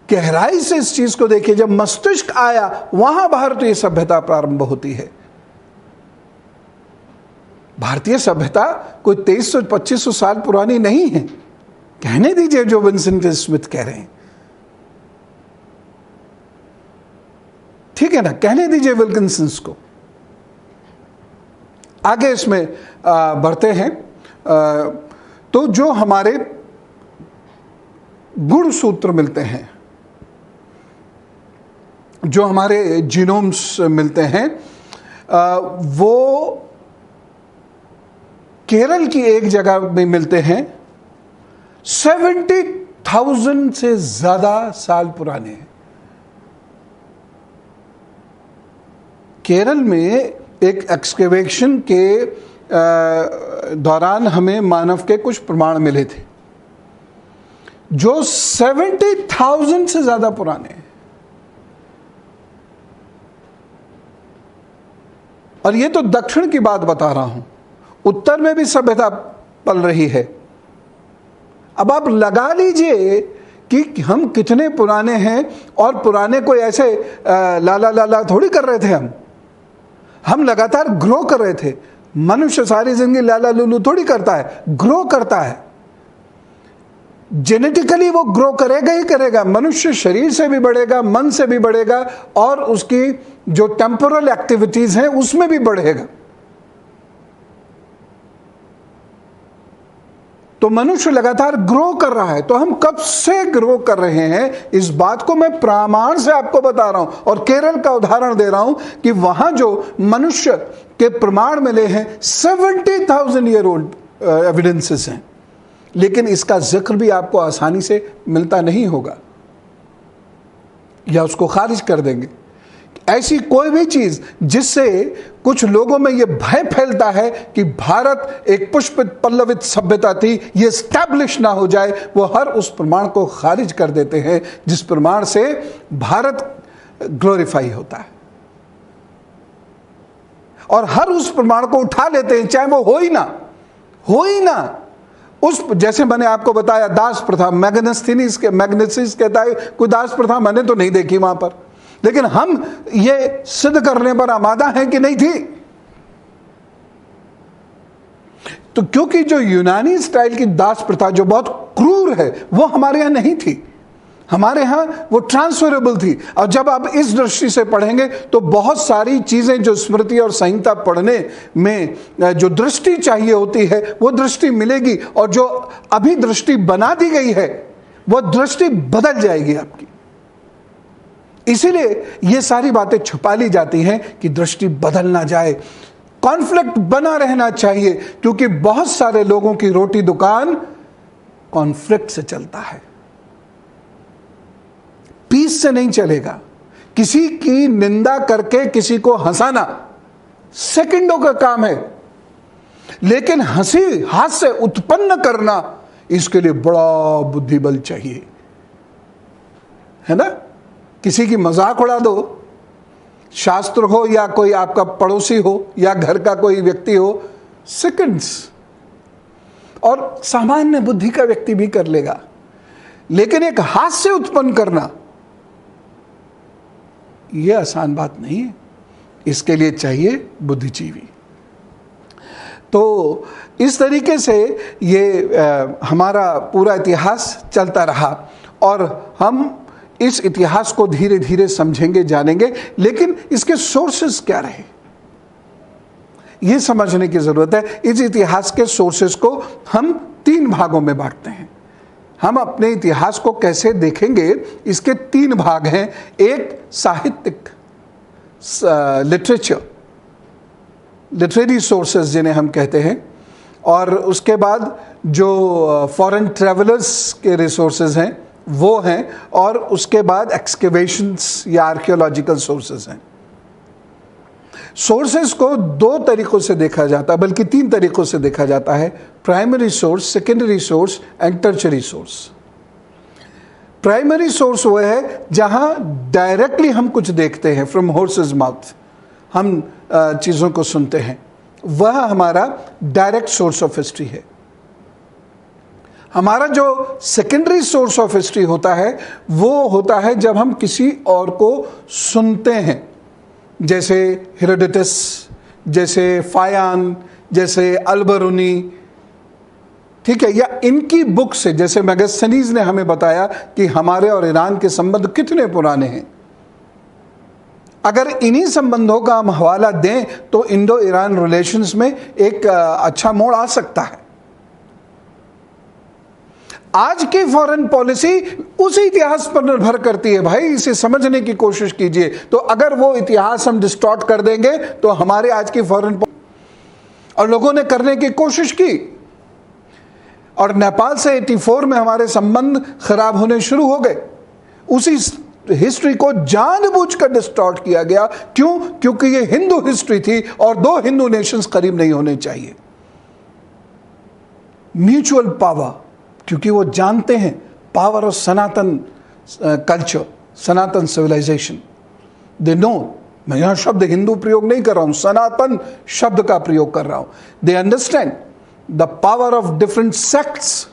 गहराई से इस चीज को देखिए, जब मस्तिष्क आया वहां भारतीय सभ्यता प्रारंभ होती है। भारतीय सभ्यता कोई 2300-2500 साल पुरानी नहीं है, कहने दीजिए जो विंसेंट स्मिथ कह रहे हैं, ठीक है ना, कहने दीजिए विल्किंसन्स को। आगे इसमें बढ़ते हैं। तो जो हमारे गुण सूत्र मिलते हैं, जो हमारे जीनोम्स मिलते हैं, वो केरल की एक जगह में मिलते हैं, 70,000 से ज्यादा साल पुराने हैं। केरल में एक एक्सकेवेशन के दौरान हमें मानव के कुछ प्रमाण मिले थे जो 70,000 से ज्यादा पुराने हैं। और ये तो दक्षिण की बात बता रहा हूं, उत्तर में भी सभ्यता पल रही है। अब आप लगा लीजिए कि हम कितने पुराने हैं, और पुराने कोई ऐसे लाला लाला थोड़ी कर रहे थे, हम लगातार ग्रो कर रहे थे। मनुष्य सारी जिंदगी लाला लुलू थोड़ी करता है, ग्रो करता है। जेनेटिकली वो ग्रो करेगा ही करेगा, मनुष्य शरीर से भी बढ़ेगा, मन से भी बढ़ेगा, और उसकी जो टेम्पोरल एक्टिविटीज हैं उसमें भी बढ़ेगा। तो मनुष्य लगातार ग्रो कर रहा है। तो हम कब से ग्रो कर रहे हैं, इस बात को मैं प्रमाण से आपको बता रहा हूं, और केरल का उदाहरण दे रहा हूं कि वहां जो मनुष्य के प्रमाण मिले हैं 70,000 ईयर ओल्ड एविडेंसेस हैं। लेकिन इसका जिक्र भी आपको आसानी से मिलता नहीं होगा, या उसको खारिज कर देंगे। ऐसी कोई भी चीज जिससे कुछ लोगों में यह भय फैलता है कि भारत एक पुष्पित पल्लवित सभ्यता थी, ये स्टैब्लिश ना हो जाए, वो हर उस प्रमाण को खारिज कर देते हैं जिस प्रमाण से भारत ग्लोरीफाई होता है, और हर उस प्रमाण को उठा लेते हैं, चाहे वो हो ही ना। उस जैसे मैंने आपको बताया दास प्रथा, मैग्नेसिस कहता है कोई दास प्रथा मैंने तो नहीं देखी वहां पर, लेकिन हम ये सिद्ध करने पर आमादा हैं कि नहीं थी। तो क्योंकि जो यूनानी स्टाइल की दास प्रथा जो बहुत क्रूर है वो हमारे यहां नहीं थी, हमारे यहां वो ट्रांसफरेबल थी। और जब आप इस दृष्टि से पढ़ेंगे तो बहुत सारी चीजें जो स्मृति और संहिता पढ़ने में जो दृष्टि चाहिए होती है वो दृष्टि मिलेगी, और जो अभी दृष्टि बना दी गई है वो दृष्टि बदल जाएगी आपकी। इसीलिए ये सारी बातें छुपा ली जाती हैं कि दृष्टि बदल ना जाए, कॉन्फ्लिक्ट बना रहना चाहिए, क्योंकि बहुत सारे लोगों की रोटी दुकान कॉन्फ्लिक्ट से चलता है, पीस से नहीं चलेगा। किसी की निंदा करके किसी को हंसाना सेकंडों का काम है, लेकिन हंसी हास्य उत्पन्न करना इसके लिए बड़ा बुद्धिबल चाहिए, है ना। किसी की मजाक उड़ा दो, शास्त्र हो या कोई आपका पड़ोसी हो या घर का कोई व्यक्ति हो, सेकंड्स, और सामान्य बुद्धि का व्यक्ति भी कर लेगा। लेकिन एक हास्य उत्पन्न करना यह आसान बात नहीं है, इसके लिए चाहिए बुद्धिजीवी। तो इस तरीके से ये हमारा पूरा इतिहास चलता रहा, और हम इस इतिहास को धीरे धीरे समझेंगे, जानेंगे। लेकिन इसके सोर्सेस क्या रहे ये समझने की जरूरत है। इस इतिहास के सोर्सेस को हम 3 भागों में बांटते हैं। हम अपने इतिहास को कैसे देखेंगे, इसके 3 भाग हैं। एक साहित्यिक लिटरेचर, लिटरेरी सोर्सेज जिन्हें हम कहते हैं, और उसके बाद जो फॉरेन ट्रैवलर्स के रिसोर्सेज हैं वो हैं, और उसके बाद एक्सकेवेशंस या आर्कियोलॉजिकल सोर्सेज हैं। सोर्सेज को दो तरीकों से देखा जाता है, बल्कि तीन तरीकों से देखा जाता है: primary source, secondary source and tertiary source. Primary source वो है जहां डायरेक्टली हम कुछ देखते हैं, फ्रॉम हॉर्सेस माउथ हम चीज़ों को सुनते हैं, वह हमारा डायरेक्ट सोर्स ऑफ हिस्ट्री है। हमारा जो सेकेंडरी सोर्स ऑफ हिस्ट्री होता है वो होता है जब हम किसी और को सुनते हैं, जैसे हेरोडोटस, जैसे फायान, जैसे अलबरूनी, ठीक है, या इनकी बुक से, जैसे मैगस्थनीज ने हमें बताया कि हमारे और ईरान के संबंध कितने पुराने हैं। अगर इन्हीं संबंधों का हम हवाला दें तो इंडो ईरान रिलेशंस में एक अच्छा मोड़ आ सकता है। आज की फॉरेन पॉलिसी उसी इतिहास पर निर्भर करती है भाई, इसे समझने की कोशिश कीजिए। तो अगर वो इतिहास हम डिस्टॉर्ट कर देंगे तो हमारे आज की फॉरेन, और लोगों ने करने की कोशिश की, और नेपाल से 84 में हमारे संबंध खराब होने शुरू हो गए। उसी हिस्ट्री को जानबूझकर डिस्टॉर्ट किया गया। क्यों? क्योंकि ये हिंदू हिस्ट्री थी और दो हिंदू नेशंस करीब नहीं होने चाहिए। म्यूचुअल पावर, क्योंकि वो जानते हैं power of Sanatan culture, Sanatan civilisation. They know, मैं यहां शब्द हिंदू प्रयोग नहीं कर रहा हूं, सनातन शब्द का प्रयोग कर रहा हूं। They understand the power of different sects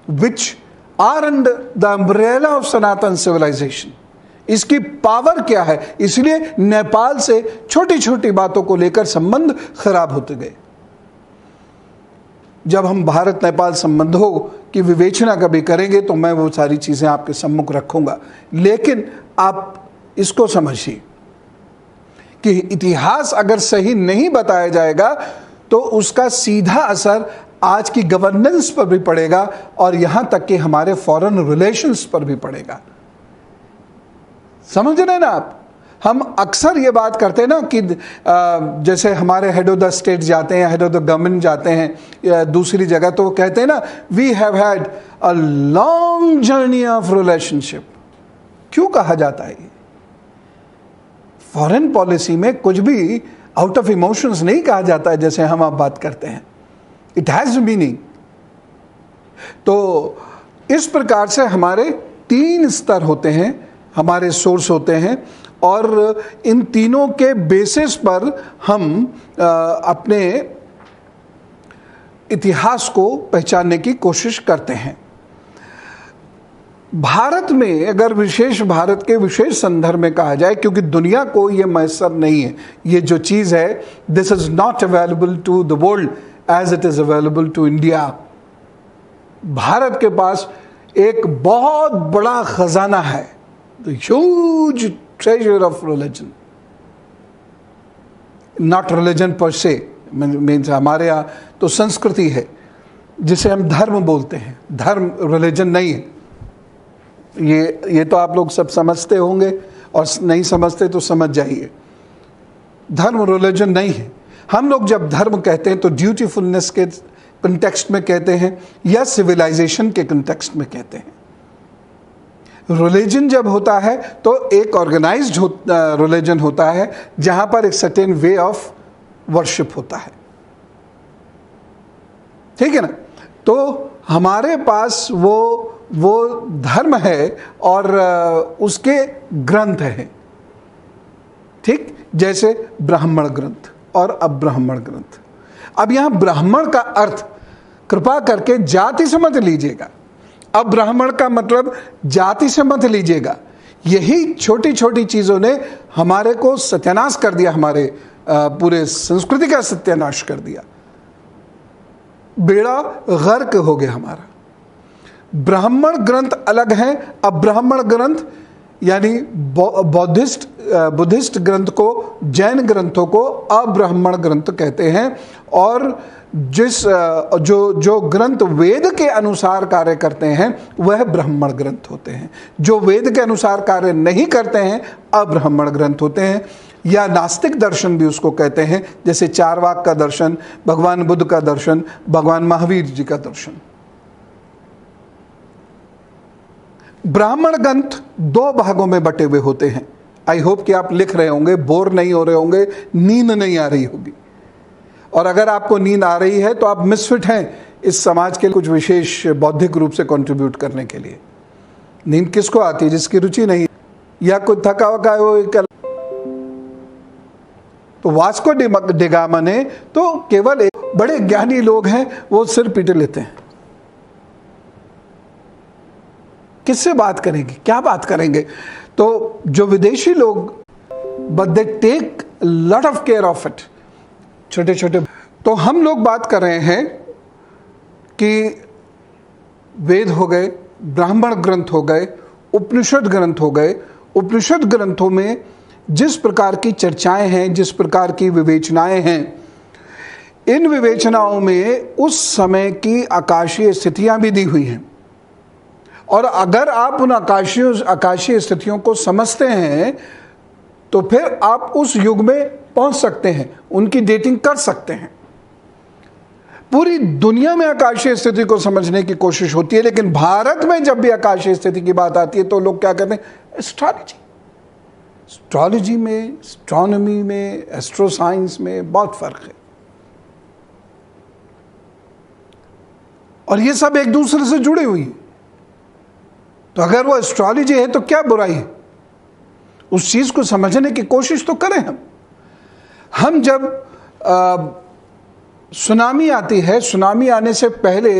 which are under the umbrella of Sanatan civilisation. इसकी पावर क्या है, इसलिए नेपाल से छोटी छोटी बातों को लेकर संबंध खराब होते गए। जब हम भारत नेपाल संबंधों की विवेचना कभी करेंगे तो मैं वो सारी चीज़ें आपके सम्मुख रखूंगा, लेकिन आप इसको समझिए कि इतिहास अगर सही नहीं बताया जाएगा तो उसका सीधा असर आज की गवर्नेंस पर भी पड़ेगा और यहां तक कि हमारे फॉरेन रिलेशंस पर भी पड़ेगा। समझ रहे हैं ना आप? हम अक्सर ये बात करते हैं ना कि जैसे हमारे हेड ऑफ द स्टेट जाते हैं, हेड ऑफ द गवर्नमेंट जाते हैं या दूसरी जगह, तो वो कहते हैं ना, we have had a long journey of relationship. क्यों कहा जाता है? फॉरेन पॉलिसी में कुछ भी आउट ऑफ इमोशंस नहीं कहा जाता है जैसे हम आप बात करते हैं। It has meaning. तो इस प्रकार से हमारे तीन स्तर होते हैं, हमारे सोर्स होते हैं, और इन तीनों के बेसिस पर हम अपने इतिहास को पहचानने की कोशिश करते हैं। भारत में अगर विशेष, भारत के विशेष संदर्भ में कहा जाए, क्योंकि दुनिया को ये मैसर नहीं है, ये जो चीज़ है, this is not available to the world as it is available to India. Bharat के पास एक बहुत बड़ा खजाना है, the huge treasure of religion, not religion per se, means हमारे यहाँ तो संस्कृति है जिसे हम धर्म बोलते हैं, धर्म रिलीजन नहीं है। ये तो आप लोग सब समझते होंगे, और नहीं समझते तो समझ जाइए, धर्म रिलीजन नहीं है। हम लोग जब धर्म कहते हैं तो ड्यूटीफुलनेस के कंटेक्स्ट में कहते हैं या सिविलाइजेशन के कंटेक्स्ट में कहते हैं। रिलीजन जब होता है तो एक ऑर्गेनाइज्ड रिलीजन होता है जहां पर एक सर्टेन वे ऑफ वर्शिप होता है, ठीक है ना? तो हमारे पास वो धर्म है और उसके ग्रंथ हैं, ठीक, जैसे ब्राह्मण ग्रंथ और अब्राह्मण ग्रंथ। अब यहां ब्राह्मण का अर्थ कृपा करके जाति से मत लीजिएगा, अब ब्राह्मण का मतलब जाति से मत लीजिएगा। यही छोटी छोटी चीजों ने हमारे को सत्यानाश कर दिया, हमारे पूरे संस्कृति का सत्यानाश कर दिया, बेड़ा गर्क हो गया हमारा। ब्राह्मण ग्रंथ अलग हैं, अब ब्राह्मण ग्रंथ यानी बुद्धिस्ट ग्रंथ को, जैन ग्रंथों को अब्राह्मण ग्रंथ कहते हैं, और जिस जो ग्रंथ वेद के अनुसार कार्य करते हैं वह ब्राह्मण ग्रंथ होते हैं। जो वेद के अनुसार कार्य नहीं करते हैं अब्राह्मण ग्रंथ होते हैं, या नास्तिक दर्शन भी उसको कहते हैं, जैसे चारवाक का दर्शन, भगवान बुद्ध का दर्शन, भगवान महावीर जी का दर्शन। ब्राह्मण ग्रंथ दो भागों में बटे हुए होते हैं। आई होप कि आप लिख रहे होंगे, बोर नहीं हो रहे होंगे, नींद नहीं आ रही होगी। और अगर आपको नींद आ रही है तो आप मिसफिट हैं इस समाज के कुछ विशेष बौद्धिक रूप से कंट्रीब्यूट करने के लिए। नींद किसको आती है? जिसकी रुचि नहीं, या कोई थका वका है वो। तो वास्को डिगामा ने तो केवल एक, बड़े ज्ञानी लोग हैं वो सिर पीटे लेते हैं। किससे बात करेंगे, क्या बात करेंगे? तो जो विदेशी लोग, but they take lot of care of it, छोटे छोटे। तो हम लोग बात कर रहे हैं कि वेद हो गए, ब्राह्मण ग्रंथ हो गए, उपनिषद ग्रंथ हो गए। उपनिषद ग्रंथों में जिस प्रकार की चर्चाएं हैं, जिस प्रकार की विवेचनाएं हैं, इन विवेचनाओं में उस समय की आकाशीय स्थितियां भी दी हुई हैं। और अगर आप उन आकाशीय स्थितियों को समझते हैं तो फिर आप उस युग में पहुंच सकते हैं, उनकी डेटिंग कर सकते हैं। पूरी दुनिया में आकाशीय स्थिति को समझने की कोशिश होती है, लेकिन भारत में जब भी आकाशीय स्थिति की बात आती है तो लोग क्या कहते हैं? एस्ट्रोलॉजी। एस्ट्रोलॉजी में, एस्ट्रोनॉमी में, एस्ट्रोसाइंस में बहुत फर्क है। और ये सब एक दूसरे से जुड़े हुए हैं। तो अगर वो एस्ट्रोलॉजी है तो क्या बुराई है? उस चीज को समझने की कोशिश तो करें हम जब सुनामी आती है, सुनामी आने से पहले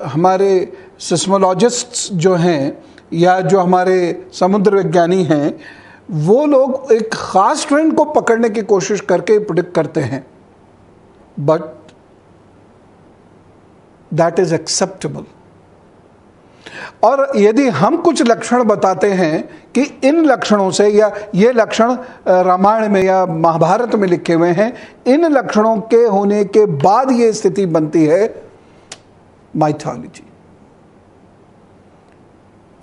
हमारे सिस्मोलॉजिस्ट्स जो हैं या जो हमारे समुद्र विज्ञानी हैं, वो लोग एक खास ट्रेंड को पकड़ने की कोशिश करके प्रेडिक्ट करते हैं, बट दैट इज एक्सेप्टेबल। और यदि हम कुछ लक्षण बताते हैं कि इन लक्षणों से, या ये लक्षण रामायण में या महाभारत में लिखे हुए हैं, इन लक्षणों के होने के बाद ये स्थिति बनती है, माइथोलॉजी।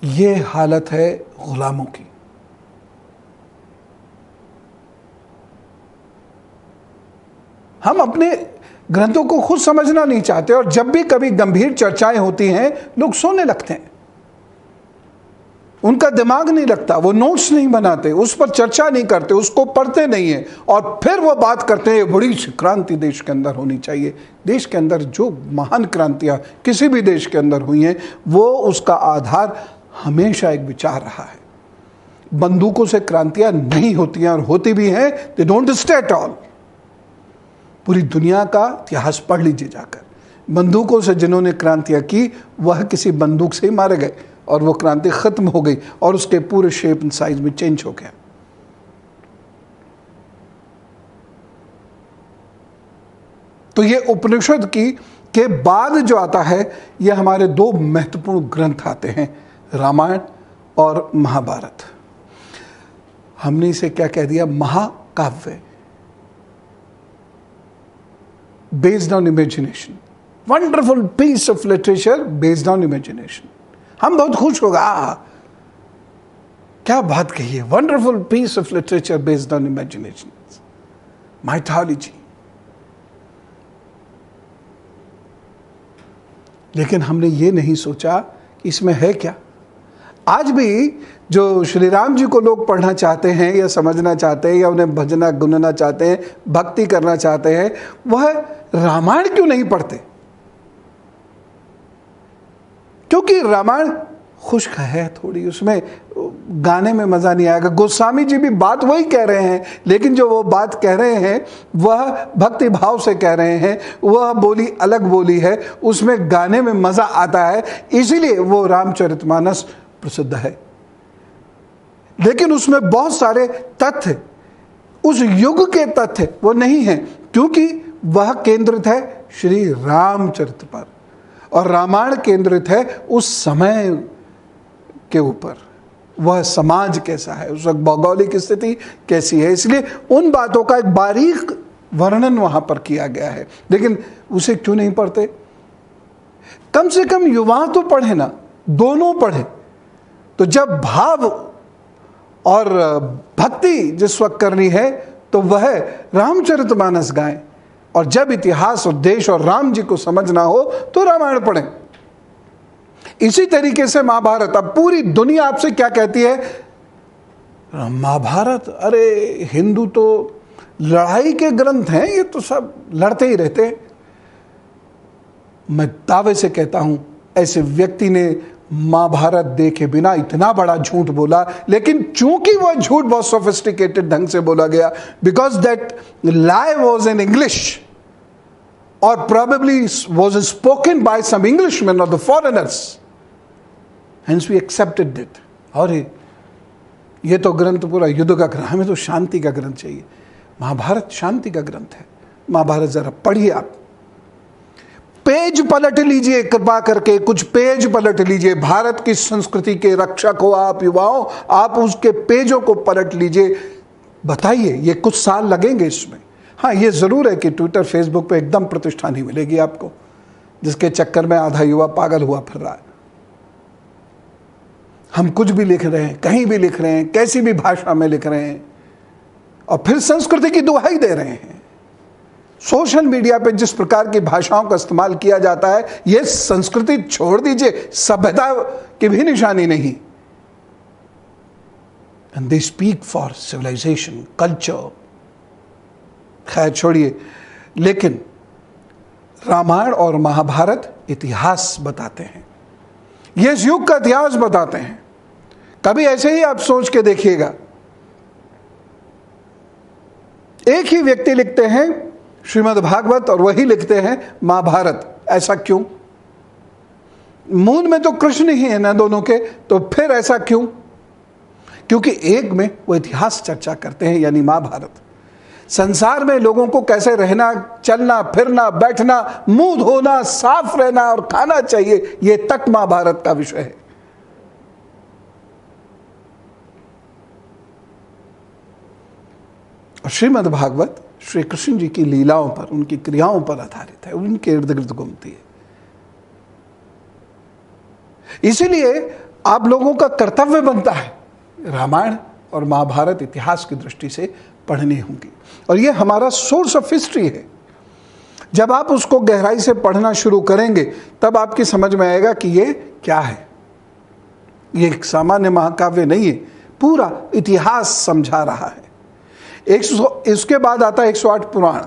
ये हालत है गुलामों की। हम अपने ग्रंथों को खुद समझना नहीं चाहते, और जब भी कभी गंभीर चर्चाएं होती हैं लोग सोने लगते हैं। उनका दिमाग नहीं लगता, वो नोट्स नहीं बनाते, उस पर चर्चा नहीं करते, उसको पढ़ते नहीं है, और फिर वो बात करते हैं बड़ी क्रांति देश के अंदर होनी चाहिए। देश के अंदर जो महान क्रांतियां किसी भी देश के अंदर हुई हैं, वो उसका आधार हमेशा एक विचार रहा है। बंदूकों से क्रांतियां नहीं होती हैं, और होती भी हैं, they don't stay at all. पूरी दुनिया का इतिहास पढ़ लीजिए जाकर। बंदूकों से जिन्होंने क्रांतियां की वह किसी बंदूक से ही मारे गए, और वो क्रांति खत्म हो गई, और उसके पूरे शेप एंड साइज में चेंज हो गया। तो ये उपनिषद के बाद जो आता है, ये हमारे दो महत्वपूर्ण ग्रंथ आते हैं, रामायण और महाभारत। हमने इसे क्या कह दिया? महाकाव्य, based on imagination, wonderful piece of literature based on imagination। हम बहुत खुश होगा, क्या बात कही है, wonderful piece of literature based on imagination, mythology। लेकिन हमने ये नहीं सोचा कि इसमें है क्या। आज भी जो श्री राम जी को लोग पढ़ना चाहते हैं या समझना चाहते हैं या उन्हें भजना गुनना चाहते हैं, भक्ति करना चाहते हैं, वह रामायण क्यों नहीं पढ़ते? क्योंकि रामायण खुश्क है थोड़ी, उसमें गाने में मजा नहीं आएगा। गोस्वामी जी भी बात वही कह रहे हैं, लेकिन जो वो बात कह रहे हैं वह भक्ति भाव से कह रहे हैं, वह बोली अलग बोली है, उसमें गाने में मजा आता है, इसीलिए वो रामचरितमानस प्रसिद्ध है। लेकिन उसमें बहुत सारे तथ्य, उस युग के तथ्य वो नहीं हैं, क्योंकि वह केंद्रित है श्री रामचरित पर, और रामायण केंद्रित है उस समय के ऊपर, वह समाज कैसा है, उस वक्त भौगोलिक स्थिति कैसी है। इसलिए उन बातों का एक बारीक वर्णन वहां पर किया गया है, लेकिन उसे क्यों नहीं पढ़ते? कम से कम युवा तो पढ़े ना, दोनों पढ़े। तो जब भाव और भक्ति जिस वक्त करनी है तो वह रामचरितमानस गाएं, और जब इतिहास और देश और राम जी को समझना हो तो रामायण पढ़ें। इसी तरीके से महाभारत, अब पूरी दुनिया आपसे क्या कहती है? महाभारत, अरे हिंदू तो लड़ाई के ग्रंथ हैं, ये तो सब लड़ते ही रहते हैं। मैं दावे से कहता हूं ऐसे व्यक्ति ने महाभारत देखे बिना इतना बड़ा झूठ बोला, लेकिन चूंकि वह झूठ बहुत सोफिस्टिकेटेड ढंग से बोला गया, because that lie was in English or probably was spoken by some Englishmen or the foreigners, hence we accepted it। और ये तो ग्रंथ पूरा युद्ध का ग्रंथ, हमें तो शांति का ग्रंथ चाहिए। महाभारत शांति का ग्रंथ है। महाभारत जरा पढ़िए, आप पेज पलट लीजिए, कृपा करके कुछ पेज पलट लीजिए। भारत की संस्कृति के रक्षक हो आप युवाओं, आप उसके पेजों को पलट लीजिए। बताइए, ये कुछ साल लगेंगे इसमें। हाँ, ये जरूर है कि ट्विटर फेसबुक पे एकदम प्रतिष्ठा नहीं मिलेगी आपको, जिसके चक्कर में आधा युवा पागल हुआ फिर रहा है। हम कुछ भी लिख रहे हैं, कहीं भी लिख रहे हैं, कैसी भी भाषा में लिख रहे हैं, और फिर संस्कृति की दुहाई दे रहे हैं। सोशल मीडिया पे जिस प्रकार की भाषाओं का इस्तेमाल किया जाता है, यह संस्कृति छोड़ दीजिए, सभ्यता की भी निशानी नहीं। And they speak for civilisation, culture. खैर छोड़िए, लेकिन रामायण और महाभारत इतिहास बताते हैं, ये इस युग का इतिहास बताते हैं। कभी ऐसे ही आप सोच के देखिएगा, एक ही व्यक्ति लिखते हैं श्रीमद् भागवत और वही लिखते हैं महाभारत। ऐसा क्यों? मूल में तो कृष्ण ही है ना दोनों के, तो फिर ऐसा क्यों? क्योंकि एक में वो इतिहास चर्चा करते हैं, यानी महाभारत संसार में लोगों को कैसे रहना, चलना, फिरना, बैठना, मुंह धोना, साफ रहना और खाना चाहिए, ये तक महाभारत का विषय है। और श्रीमद् भागवत श्री कृष्ण जी की लीलाओं पर, उनकी क्रियाओं पर आधारित है, उनके इर्द गिर्द घूमती है। इसीलिए आप लोगों का कर्तव्य बनता है रामायण और महाभारत इतिहास की दृष्टि से पढ़नी होंगी, और ये हमारा सोर्स ऑफ हिस्ट्री है। जब आप उसको गहराई से पढ़ना शुरू करेंगे तब आपकी समझ में आएगा कि ये क्या है। ये एक सामान्य महाकाव्य नहीं है, पूरा इतिहास समझा रहा है। इसके बाद आता है 108 पुराण।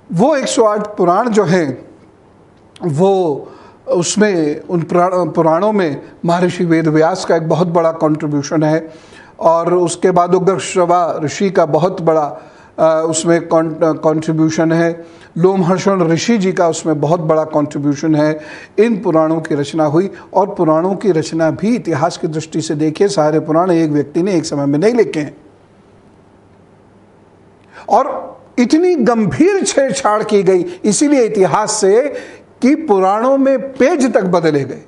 वो 108 पुराण जो है, वो उसमें उन पुराणों में महर्षि वेदव्यास का एक बहुत बड़ा कंट्रीब्यूशन है, और उसके बाद उग्रश्रवा ऋषि का बहुत बड़ा उसमें कंट्रीब्यूशन है। लोमहर्षण ऋषि जी का उसमें बहुत बड़ा कंट्रीब्यूशन है। इन पुराणों की रचना हुई, और पुराणों की रचना भी इतिहास की दृष्टि से देखिए, सारे पुराण एक व्यक्ति ने एक समय में नहीं लिखे हैं, और इतनी गंभीर छेड़छाड़ की गई इसीलिए इतिहास से कि पुराणों में पेज तक बदले गए।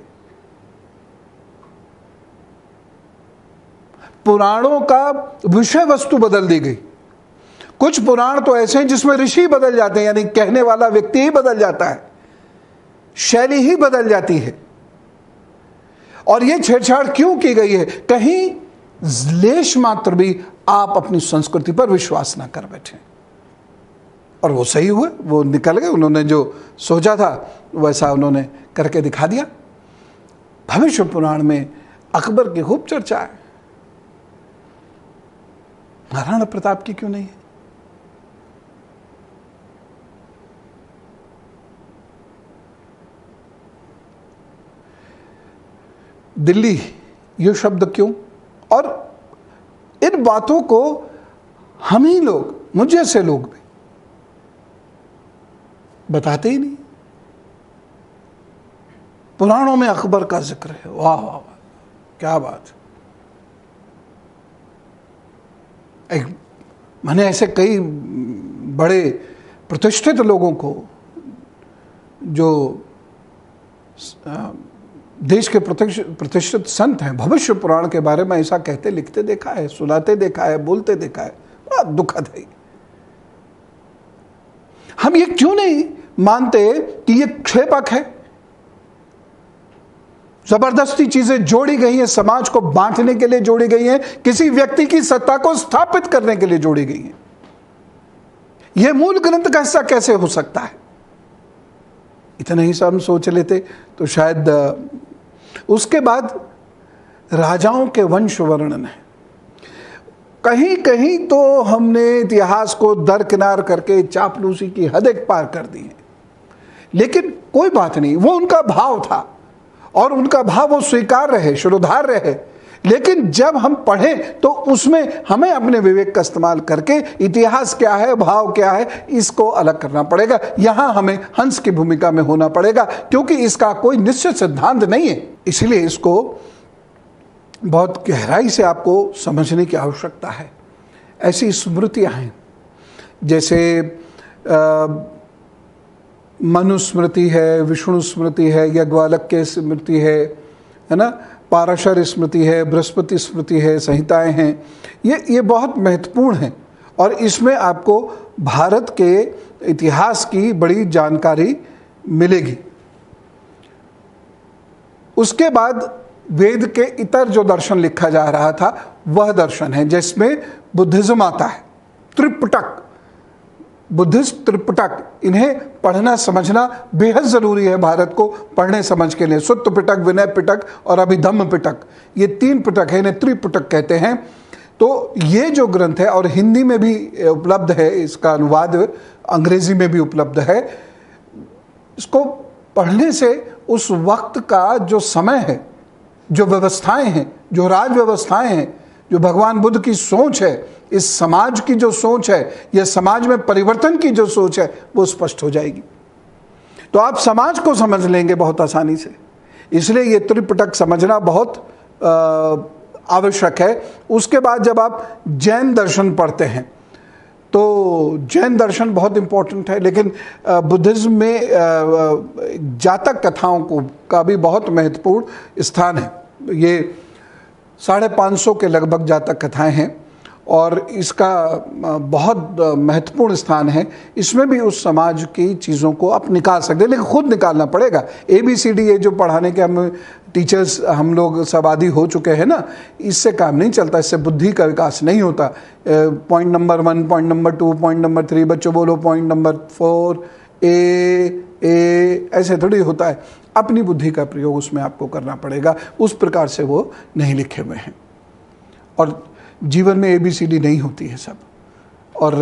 पुराणों का विषय वस्तु बदल दी गई। कुछ पुराण तो ऐसे हैं जिसमें ऋषि बदल जाते हैं, यानी कहने वाला व्यक्ति ही बदल जाता है, शैली ही बदल जाती है। और यह छेड़छाड़ क्यों की गई है? कहीं लेश मात्र भी आप अपनी संस्कृति पर विश्वास ना कर बैठे। और वो सही हुए, वो निकल गए, उन्होंने जो सोचा था वैसा उन्होंने करके दिखा दिया। भविष्य पुराण में अकबर की खूब चर्चा है, महाराणा प्रताप की क्यों नहीं है? दिल्ली ये शब्द क्यों? और इन बातों को हम ही लोग, मुझे से लोग भी बताते ही नहीं। पुराणों में अकबर का जिक्र है, वाह वाह वाह, क्या बात। मैंने ऐसे कई बड़े प्रतिष्ठित लोगों को, जो देश के प्रतिष्ठित संत हैं, भविष्य पुराण के बारे में ऐसा कहते लिखते देखा है, सुनाते देखा है, बोलते देखा है। बड़ा दुखद है। हम ये क्यों नहीं मानते कि ये क्षेपक है? जबरदस्ती चीजें जोड़ी गई हैं, समाज को बांटने के लिए जोड़ी गई हैं, किसी व्यक्ति की सत्ता को स्थापित करने के लिए जोड़ी गई हैं। यह मूल ग्रंथ का हिस्सा कैसे हो सकता है? इतना ही सब हम सोच लेते तो शायद। उसके बाद राजाओं के वंश वर्णन है। कहीं कहीं तो हमने इतिहास को दरकिनार करके चापलूसी की हदें पार कर दी है, लेकिन कोई बात नहीं, वो उनका भाव था और उनका भाव वो स्वीकार्य है, शिरोधार्य है। लेकिन जब हम पढ़ें तो उसमें हमें अपने विवेक का इस्तेमाल करके इतिहास क्या है, भाव क्या है, इसको अलग करना पड़ेगा। यहां हमें हंस की भूमिका में होना पड़ेगा, क्योंकि इसका कोई निश्चित सिद्धांत नहीं है। इसलिए इसको बहुत गहराई से आपको समझने की आवश्यकता है। ऐसी स्मृतियां हैं जैसे मनुस्मृति है, विष्णु स्मृति है, यज्ञवाल्क्य स्मृति है ना, पाराशर स्मृति है, बृहस्पति स्मृति है, संहिताएं हैं। ये बहुत महत्वपूर्ण हैं और इसमें आपको भारत के इतिहास की बड़ी जानकारी मिलेगी। उसके बाद वेद के इतर जो दर्शन लिखा जा रहा था वह दर्शन है, जिसमें बुद्धिज्म आता है। त्रिपिटक, बुद्धिस्ट त्रिपिटक, इन्हें पढ़ना समझना बेहद जरूरी है भारत को पढ़ने समझ के लिए। सुत्त पिटक, विनय पिटक और अभिधम्म पिटक, ये 3 पिटक है, इन्हें त्रिपिटक कहते हैं। तो ये जो ग्रंथ है, और हिंदी में भी उपलब्ध है, इसका अनुवाद अंग्रेजी में भी उपलब्ध है। इसको पढ़ने से उस वक्त का जो समय है, जो व्यवस्थाएं हैं, जो राज व्यवस्थाएं हैं, जो भगवान बुद्ध की सोच है, इस समाज की जो सोच है, यह समाज में परिवर्तन की जो सोच है, वो स्पष्ट हो जाएगी। तो आप समाज को समझ लेंगे बहुत आसानी से। इसलिए ये त्रिपिटक समझना बहुत आवश्यक है। उसके बाद जब आप जैन दर्शन पढ़ते हैं तो जैन दर्शन बहुत इंपॉर्टेंट है, लेकिन बुद्धिज्म में जातक कथाओं का भी बहुत महत्वपूर्ण स्थान है। ये 550 के लगभग जातक कथाएं हैं और इसका बहुत महत्वपूर्ण स्थान है। इसमें भी उस समाज की चीज़ों को आप निकाल सकते हैं, लेकिन खुद निकालना पड़ेगा। ABCD ये जो पढ़ाने के हम टीचर्स हम लोग सब आदि हो चुके हैं ना, इससे काम नहीं चलता, इससे बुद्धि का विकास नहीं होता। Point number 1, point number 2, point number 3, बच्चों बोलो पॉइंट नंबर 4, ए ऐसे थोड़ी होता है। अपनी बुद्धि का प्रयोग उसमें आपको करना पड़ेगा। उस प्रकार से वो नहीं लिखे हुए हैं। और जीवन में ABCD नहीं होती है सब। और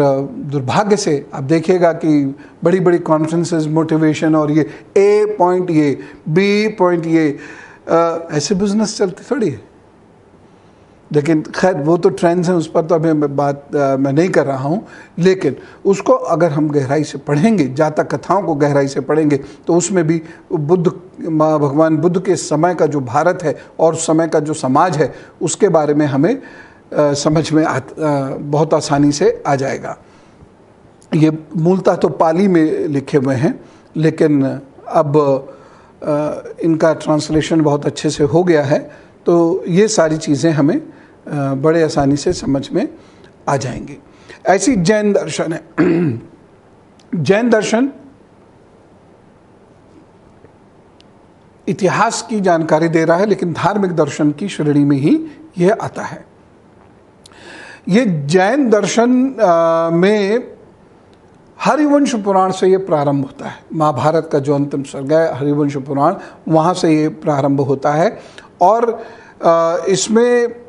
दुर्भाग्य से आप देखिएगा कि बड़ी बड़ी कॉन्फ्रेंसेस, मोटिवेशन और ये A पॉइंट, ये B पॉइंट, ये ऐसे बिजनेस चलते थोड़ी है। लेकिन खैर वो तो ट्रेंड्स हैं, उस पर तो अभी मैं नहीं कर रहा हूँ। लेकिन उसको अगर हम गहराई से पढ़ेंगे, जातक कथाओं को गहराई से पढ़ेंगे, तो उसमें भी भगवान बुद्ध के समय का जो भारत है और उस समय का जो समाज है, उसके बारे में हमें समझ में बहुत आसानी से आ जाएगा। ये मूलतः तो पाली में लिखे हुए हैं, लेकिन अब इनका ट्रांसलेशन बहुत अच्छे से हो गया है, तो ये सारी चीज़ें हमें बड़े आसानी से समझ में आ जाएंगी। ऐसी जैन दर्शन है। जैन दर्शन इतिहास की जानकारी दे रहा है, लेकिन धार्मिक दर्शन की श्रेणी में ही यह आता है। ये जैन दर्शन में हरिवंश पुराण से ये प्रारंभ होता है। महाभारत का जो अंतिम सर्ग है हरिवंश पुराण, वहाँ से ये प्रारंभ होता है। और इसमें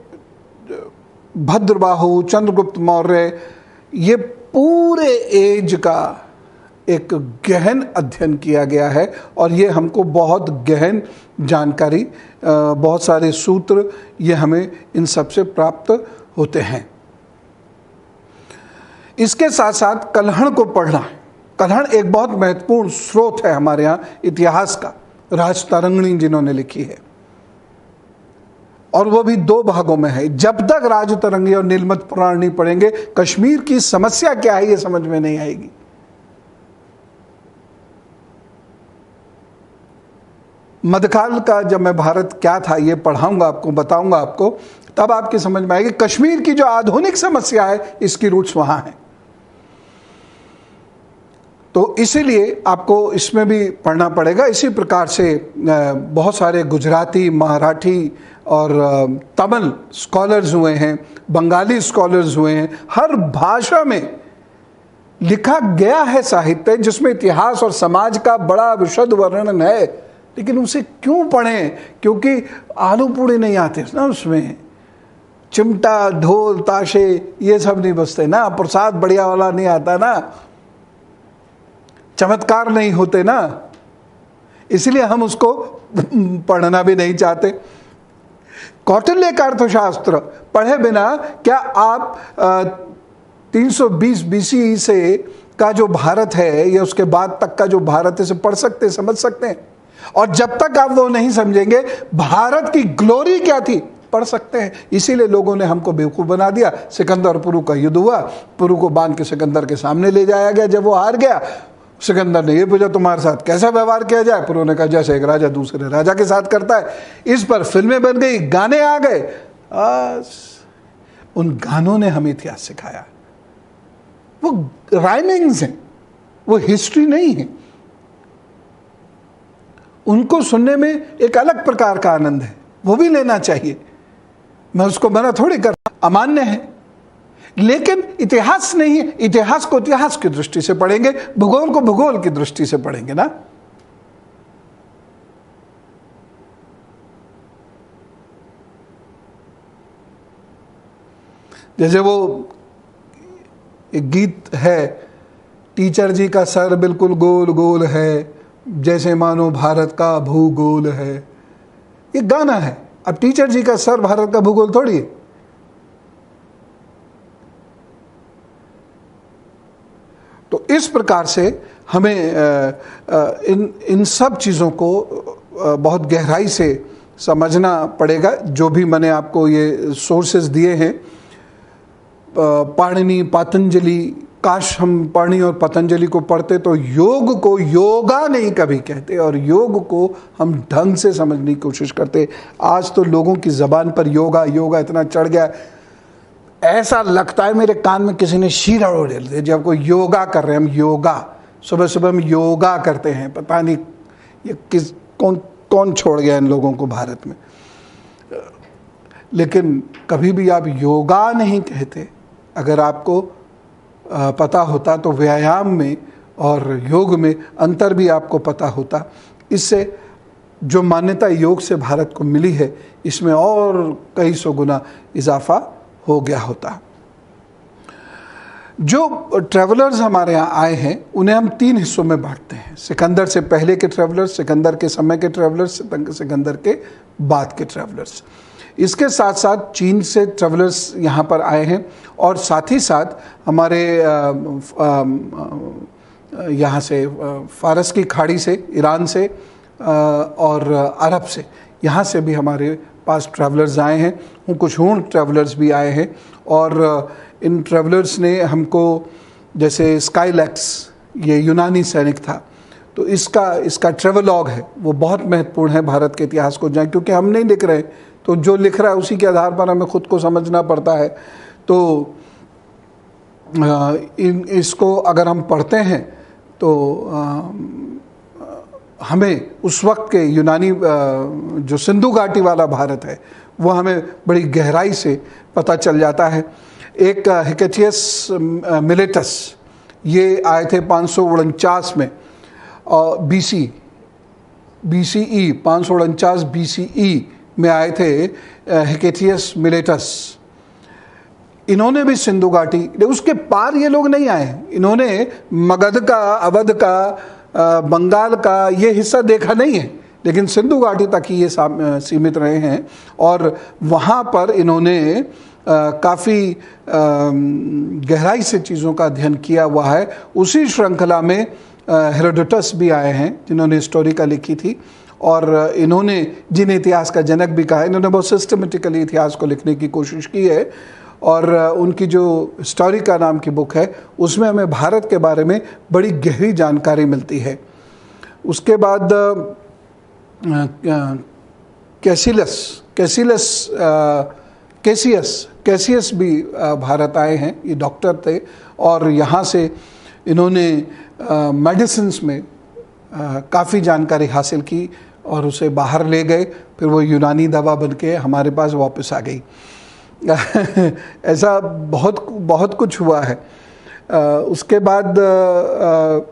भद्रबाहु, चंद्रगुप्त मौर्य, ये पूरे एज का एक गहन अध्ययन किया गया है और ये हमको बहुत गहन जानकारी, बहुत सारे सूत्र ये हमें इन सब से प्राप्त होते हैं। इसके साथ साथ कलहण को पढ़ना है। कलहण एक बहुत महत्वपूर्ण स्रोत है हमारे यहाँ इतिहास का, राजतरंगिणी जिन्होंने लिखी है, और वो भी 2 भागों में है। जब तक राजतरंगी और नीलमत पुराण नहीं पढ़ेंगे, कश्मीर की समस्या क्या है ये समझ में नहीं आएगी। मध्यकाल का जब मैं भारत क्या था ये पढ़ाऊंगा आपको, बताऊंगा आपको, तब आपकी समझ में आएगी कश्मीर की जो आधुनिक समस्या है इसकी रूट्स वहां है। तो इसीलिए आपको इसमें भी पढ़ना पड़ेगा। इसी प्रकार से बहुत सारे गुजराती, मराठी और तमिल स्कॉलर्स हुए हैं, बंगाली स्कॉलर्स हुए हैं। हर भाषा में लिखा गया है साहित्य जिसमें इतिहास और समाज का बड़ा विशद वर्णन है, लेकिन उसे क्यों पढ़ें? क्योंकि आलू पूड़ी नहीं आते ना, उसमें चिमटा, ढोल, ताशे ये सब नहीं बजते ना, प्रसाद बढ़िया वाला नहीं आता ना, चमत्कार नहीं होते ना, इसलिए हम उसको पढ़ना भी नहीं चाहते। कौटिल्य का अर्थशास्त्र पढ़े बिना क्या आप 320 बीसी से का जो भारत है या उसके बाद तक का जो भारत है, इसे पढ़ सकते, समझ सकते हैं? और जब तक आप वो नहीं समझेंगे भारत की ग्लोरी क्या थी, पढ़ सकते हैं। इसीलिए लोगों ने हमको बेवकूफ़ बना दिया। सिकंदर पुरु का युद्ध हुआ, पुरु को बांध के सिकंदर के सामने ले जाया गया। जब वो हार गया, सिकंदर ने ये पूछा तुम्हारे साथ कैसा व्यवहार किया जाए? पुरु ने कहा जैसे एक राजा दूसरे राजा के साथ करता है। इस पर फिल्में बन गई, गाने आ गए। उन गानों ने हमें इतिहास सिखाया। वो राइमिंग्स हैं, वो हिस्ट्री नहीं है। उनको सुनने में एक अलग प्रकार का आनंद है, वो भी लेना चाहिए। मैं उसको मना थोड़ी कर, अमान्य है, लेकिन इतिहास नहीं है। इतिहास को इतिहास की दृष्टि से पढ़ेंगे, भूगोल को भूगोल की दृष्टि से पढ़ेंगे ना। जैसे वो एक गीत है, टीचर जी का सर बिल्कुल गोल गोल है, जैसे मानो भारत का भूगोल है। ये गाना है। अब टीचर जी का सर भारत का भूगोल थोड़ी है। तो इस प्रकार से हमें इन सब चीज़ों को बहुत गहराई से समझना पड़ेगा। जो भी मैंने आपको ये सोर्सेज दिए हैं, पाणिनि, पतंजलि, काश हम पाणिनि और पतंजलि को पढ़ते तो योग को योगा नहीं कभी कहते, और योग को हम ढंग से समझने की कोशिश करते। आज तो लोगों की ज़बान पर योगा योगा इतना चढ़ गया, ऐसा लगता है मेरे कान में किसी ने शीरा उड़ दिया जब कोई योगा कर रहे हैं। हम योगा, सुबह सुबह हम योगा करते हैं, पता नहीं ये कौन छोड़ गया इन लोगों को भारत में। लेकिन कभी भी आप योगा नहीं कहते। अगर आपको पता होता तो व्यायाम में और योग में अंतर भी आपको पता होता। इससे जो मान्यता योग से भारत को मिली है, इसमें और कई सौ गुना इजाफा हो गया होता। जो ट्रैवलर्स हमारे यहाँ आए हैं उन्हें हम 3 हिस्सों में बांटते हैं। सिकंदर से पहले के ट्रैवलर्स, सिकंदर के समय के ट्रैवलर्स, सिकंदर के बाद के ट्रैवलर्स। इसके साथ साथ चीन से ट्रैवलर्स यहाँ पर आए हैं, और साथ ही साथ हमारे यहाँ से फारस की खाड़ी से, ईरान से और अरब से, यहाँ से भी हमारे पास ट्रैवलर्स आए हैं। कुछ हों ट्रैवलर्स भी आए हैं, और इन ट्रैवलर्स ने हमको, जैसे स्काईलैक्स ये यूनानी सैनिक था, तो इसका ट्रेवलॉग है, वो बहुत महत्वपूर्ण है भारत के इतिहास को जान, क्योंकि हम नहीं लिख रहे, तो जो लिख रहा है उसी के आधार पर हमें खुद को समझना पड़ता है। तो इसको अगर हम पढ़ते हैं तो हमें उस वक्त के यूनानी जो सिंधु घाटी वाला भारत है वो हमें बड़ी गहराई से पता चल जाता है। एक हिकेटियस मिलेटस, ये आए थे 549 में BCE 549 BCE में आए थे हिकेटियस मिलेटस। इन्होंने भी सिंधु घाटी, उसके पार ये लोग नहीं आए। इन्होंने मगध का, अवध का, बंगाल का ये हिस्सा देखा नहीं है, लेकिन सिंधु घाटी तक ही ये सीमित रहे हैं, और वहाँ पर इन्होंने काफ़ी गहराई से चीज़ों का अध्ययन किया हुआ है। उसी श्रृंखला में हेरोडोटस भी आए हैं जिन्होंने हिस्टोरिका लिखी थी, और इन्होंने जिन्हें इतिहास का जनक भी कहा है, इन्होंने बहुत सिस्टमेटिकली इतिहास को लिखने की कोशिश की है। और उनकी जो हिस्टोरिका नाम की बुक है उसमें हमें भारत के बारे में बड़ी गहरी जानकारी मिलती है। उसके बाद कैसियस भी भारत आए हैं। ये डॉक्टर थे और यहाँ से इन्होंने मेडिसिन्स में काफ़ी जानकारी हासिल की और उसे बाहर ले गए, फिर वो यूनानी दवा बन के हमारे पास वापस आ गई। ऐसा बहुत बहुत कुछ हुआ है। उसके बाद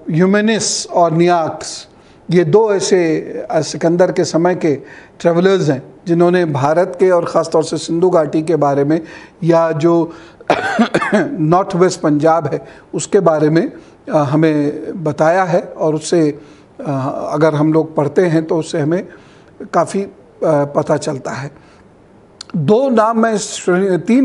ह्यूमेनिस और नियाक्स, ये दो ऐसे सिकंदर के समय के ट्रेवलर्स हैं जिन्होंने भारत के और ख़ास तौर से सिंधु घाटी के बारे में, या जो नॉर्थ वेस्ट पंजाब है उसके बारे में हमें बताया है। और उससे अगर हम लोग पढ़ते हैं तो उससे हमें काफ़ी पता चलता है। तीन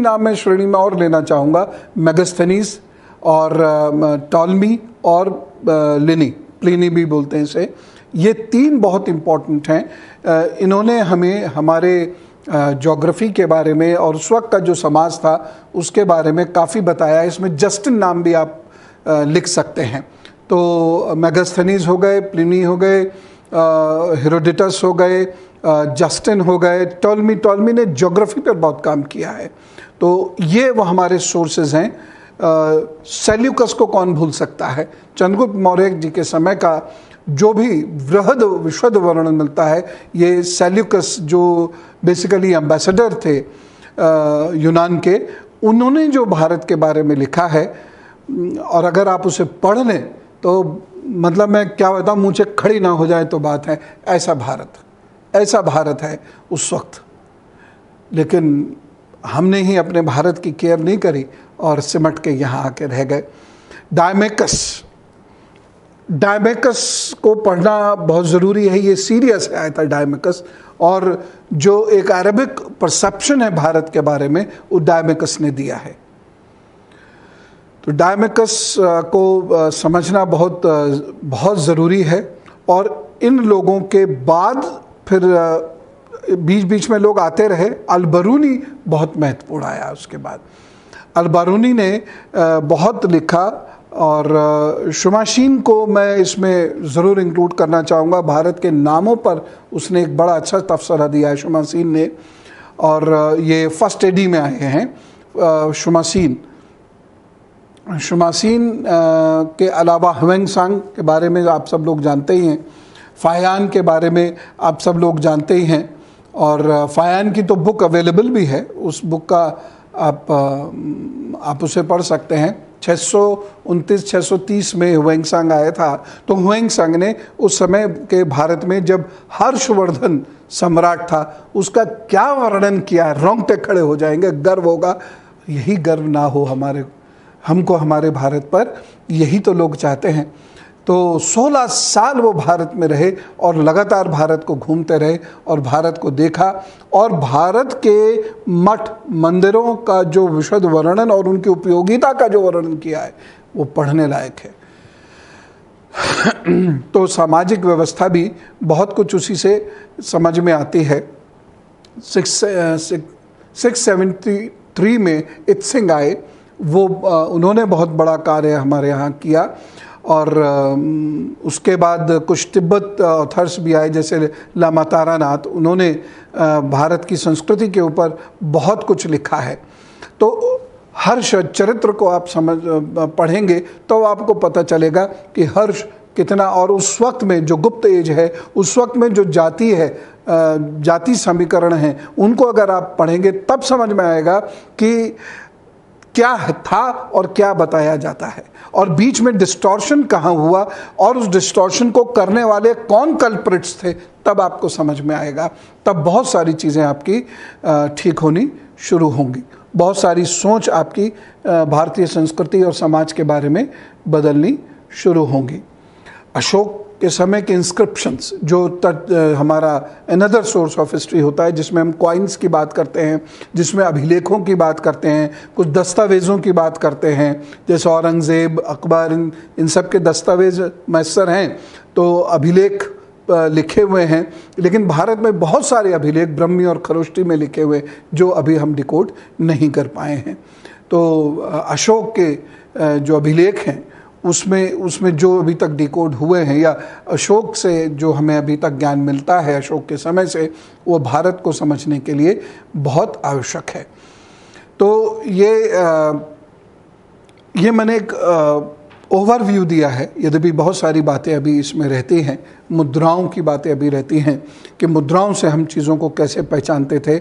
नाम मैं श्रेणी में और लेना चाहूँगा, मेगास्थनीज और टॉलमी और प्लिनी भी बोलते हैं इसे। ये तीन बहुत इम्पॉर्टेंट हैं। इन्होंने हमें हमारे ज्योग्राफी के बारे में और उस वक्त का जो समाज था उसके बारे में काफ़ी बताया। इसमें जस्टिन नाम भी आप लिख सकते हैं। तो मेगास्थनीज हो गए, प्लिनी हो गए, हेरोडोटस हो गए, जस्टिन हो गए, टॉलमी ने ज्योग्राफी पर बहुत काम किया है। तो ये वो हमारे सोर्सेज हैं। सेल्यूकस को कौन भूल सकता है। चंद्रगुप्त मौर्य जी के समय का जो भी वृहद विशद वर्णन मिलता है, ये सेल्यूकस जो बेसिकली एम्बेसडर थे यूनान के, उन्होंने जो भारत के बारे में लिखा है, और अगर आप उसे पढ़ लें तो मतलब मैं क्या बताऊँ, मुँह से खड़ी ना हो जाए तो बात है। ऐसा भारत है उस वक्त। लेकिन हमने ही अपने भारत की केयर नहीं करी और सिमट के यहाँ आके रह गए। डायमेकस को पढ़ना बहुत ज़रूरी है। ये सीरिया से आया था डायमेकस, और जो एक अरबिक परसेप्शन है भारत के बारे में वो डायमेकस ने दिया है। तो डायमेकस को समझना बहुत बहुत ज़रूरी है। और इन लोगों के बाद फिर बीच बीच में लोग आते रहे। अल-बरूनी बहुत महत्वपूर्ण आया उसके बाद। अल-बरूनी ने बहुत लिखा, और शुमाशीन को मैं इसमें ज़रूर इंक्लूड करना चाहूँगा। भारत के नामों पर उसने एक बड़ा अच्छा तबसरा दिया है शुमाशीन ने, और ये फर्स्ट एडी में आए हैं शुमाशीन के अलावा ह्वेंसांग के बारे में आप सब लोग जानते ही हैं। फायान के बारे में आप सब लोग जानते ही हैं, और फायान की तो बुक अवेलेबल भी है। उस बुक का आप उसे पढ़ सकते हैं। 629-630 में ह्वेंसांग आया था। तो ह्वेंसांग ने उस समय के भारत में जब हर्षवर्धन सम्राट था उसका क्या वर्णन किया, रोंगटे खड़े हो जाएंगे, गर्व होगा। यही गर्व ना हो हमको हमारे भारत पर, यही तो लोग चाहते हैं। तो 16 साल वो भारत में रहे और लगातार भारत को घूमते रहे और भारत को देखा, और भारत के मठ मंदिरों का जो विशद वर्णन और उनकी उपयोगिता का जो वर्णन किया है वो पढ़ने लायक है। तो सामाजिक व्यवस्था भी बहुत कुछ उसी से समझ में आती है। 673 में इत्सिंग आए, वो उन्होंने बहुत बड़ा कार्य हमारे यहाँ किया। और उसके बाद कुछ तिब्बत ऑथर्स भी आए जैसे लामा तारानाथ, उन्होंने भारत की संस्कृति के ऊपर बहुत कुछ लिखा है। तो हर्ष चरित्र को आप पढ़ेंगे तो आपको पता चलेगा कि हर्ष कितना, और उस वक्त में जो गुप्त एज है, उस वक्त में जो जाति है, जाति समीकरण है, उनको अगर आप पढ़ेंगे तब समझ में आएगा कि क्या था और क्या बताया जाता है, और बीच में डिस्टॉर्शन कहाँ हुआ और उस डिस्टॉर्शन को करने वाले कौन कल्प्रिट्स थे, तब आपको समझ में आएगा। तब बहुत सारी चीज़ें आपकी ठीक होनी शुरू होंगी, बहुत सारी सोच आपकी भारतीय संस्कृति और समाज के बारे में बदलनी शुरू होंगी। अशोक के समय के इंस्क्रिप्शंस जो हमारा अनदर सोर्स ऑफ हिस्ट्री होता है, जिसमें हम कॉइन्स की बात करते हैं, जिसमें अभिलेखों की बात करते हैं, कुछ दस्तावेज़ों की बात करते हैं, जैसे औरंगज़ेब, अकबर, इन सब के दस्तावेज मैसर हैं, तो अभिलेख लिखे हुए हैं। लेकिन भारत में बहुत सारे अभिलेख ब्रह्मी और खरोष्टी में लिखे हुए जो अभी हम डिकोड नहीं कर पाए हैं। तो अशोक के जो अभिलेख हैं उसमें उसमें जो अभी तक डिकोड हुए हैं, या अशोक से जो हमें अभी तक ज्ञान मिलता है अशोक के समय से, वो भारत को समझने के लिए बहुत आवश्यक है। तो ये मैंने एक ओवरव्यू दिया है। यद्यपि बहुत सारी बातें अभी इसमें रहती हैं, मुद्राओं की बातें अभी रहती हैं कि मुद्राओं से हम चीज़ों को कैसे पहचानते थे,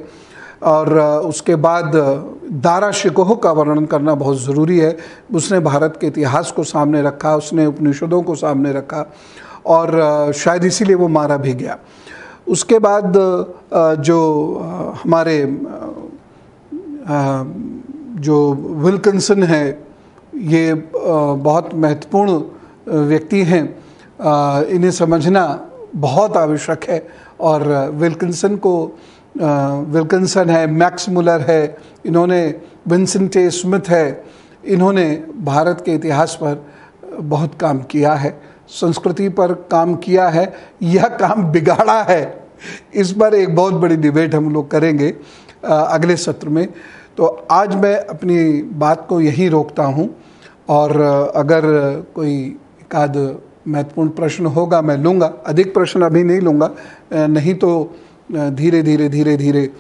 और उसके बाद दारा शिकोह का वर्णन करना बहुत ज़रूरी है। उसने भारत के इतिहास को सामने रखा, उसने उपनिषदों को सामने रखा, और शायद इसीलिए वो मारा भी गया। उसके बाद जो हमारे जो विल्किंसन है, ये बहुत महत्वपूर्ण व्यक्ति हैं, इन्हें समझना बहुत आवश्यक है। और विल्किंसन है, मैक्स मुलर है, इन्होंने विंसेंट ए स्मिथ है, इन्होंने भारत के इतिहास पर बहुत काम किया है, संस्कृति पर काम किया है, यह काम बिगाड़ा है। इस पर एक बहुत बड़ी डिबेट हम लोग करेंगे अगले सत्र में। तो आज मैं अपनी बात को यहीं रोकता हूँ, और अगर कोई एक आध महत्वपूर्ण प्रश्न होगा मैं लूँगा। अधिक प्रश्न अभी नहीं लूँगा, नहीं तो धीरे धीरे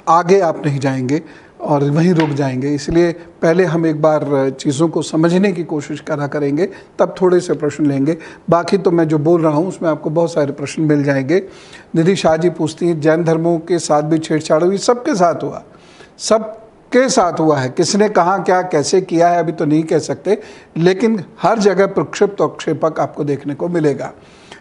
आगे आप नहीं जाएंगे और वहीं रुक जाएंगे। इसलिए पहले हम एक बार चीज़ों को समझने की कोशिश करा करेंगे, तब थोड़े से प्रश्न लेंगे। बाकी तो मैं जो बोल रहा हूँ उसमें आपको बहुत सारे प्रश्न मिल जाएंगे। निधि शाह जी पूछती हैं, जैन धर्मों के साथ भी छेड़छाड़ हुई? सबके साथ हुआ, सबके साथ हुआ है। किसने कहाँ क्या कैसे किया है अभी तो नहीं कह सकते, लेकिन हर जगह प्रक्षिप्त और क्षेपक आपको देखने को मिलेगा।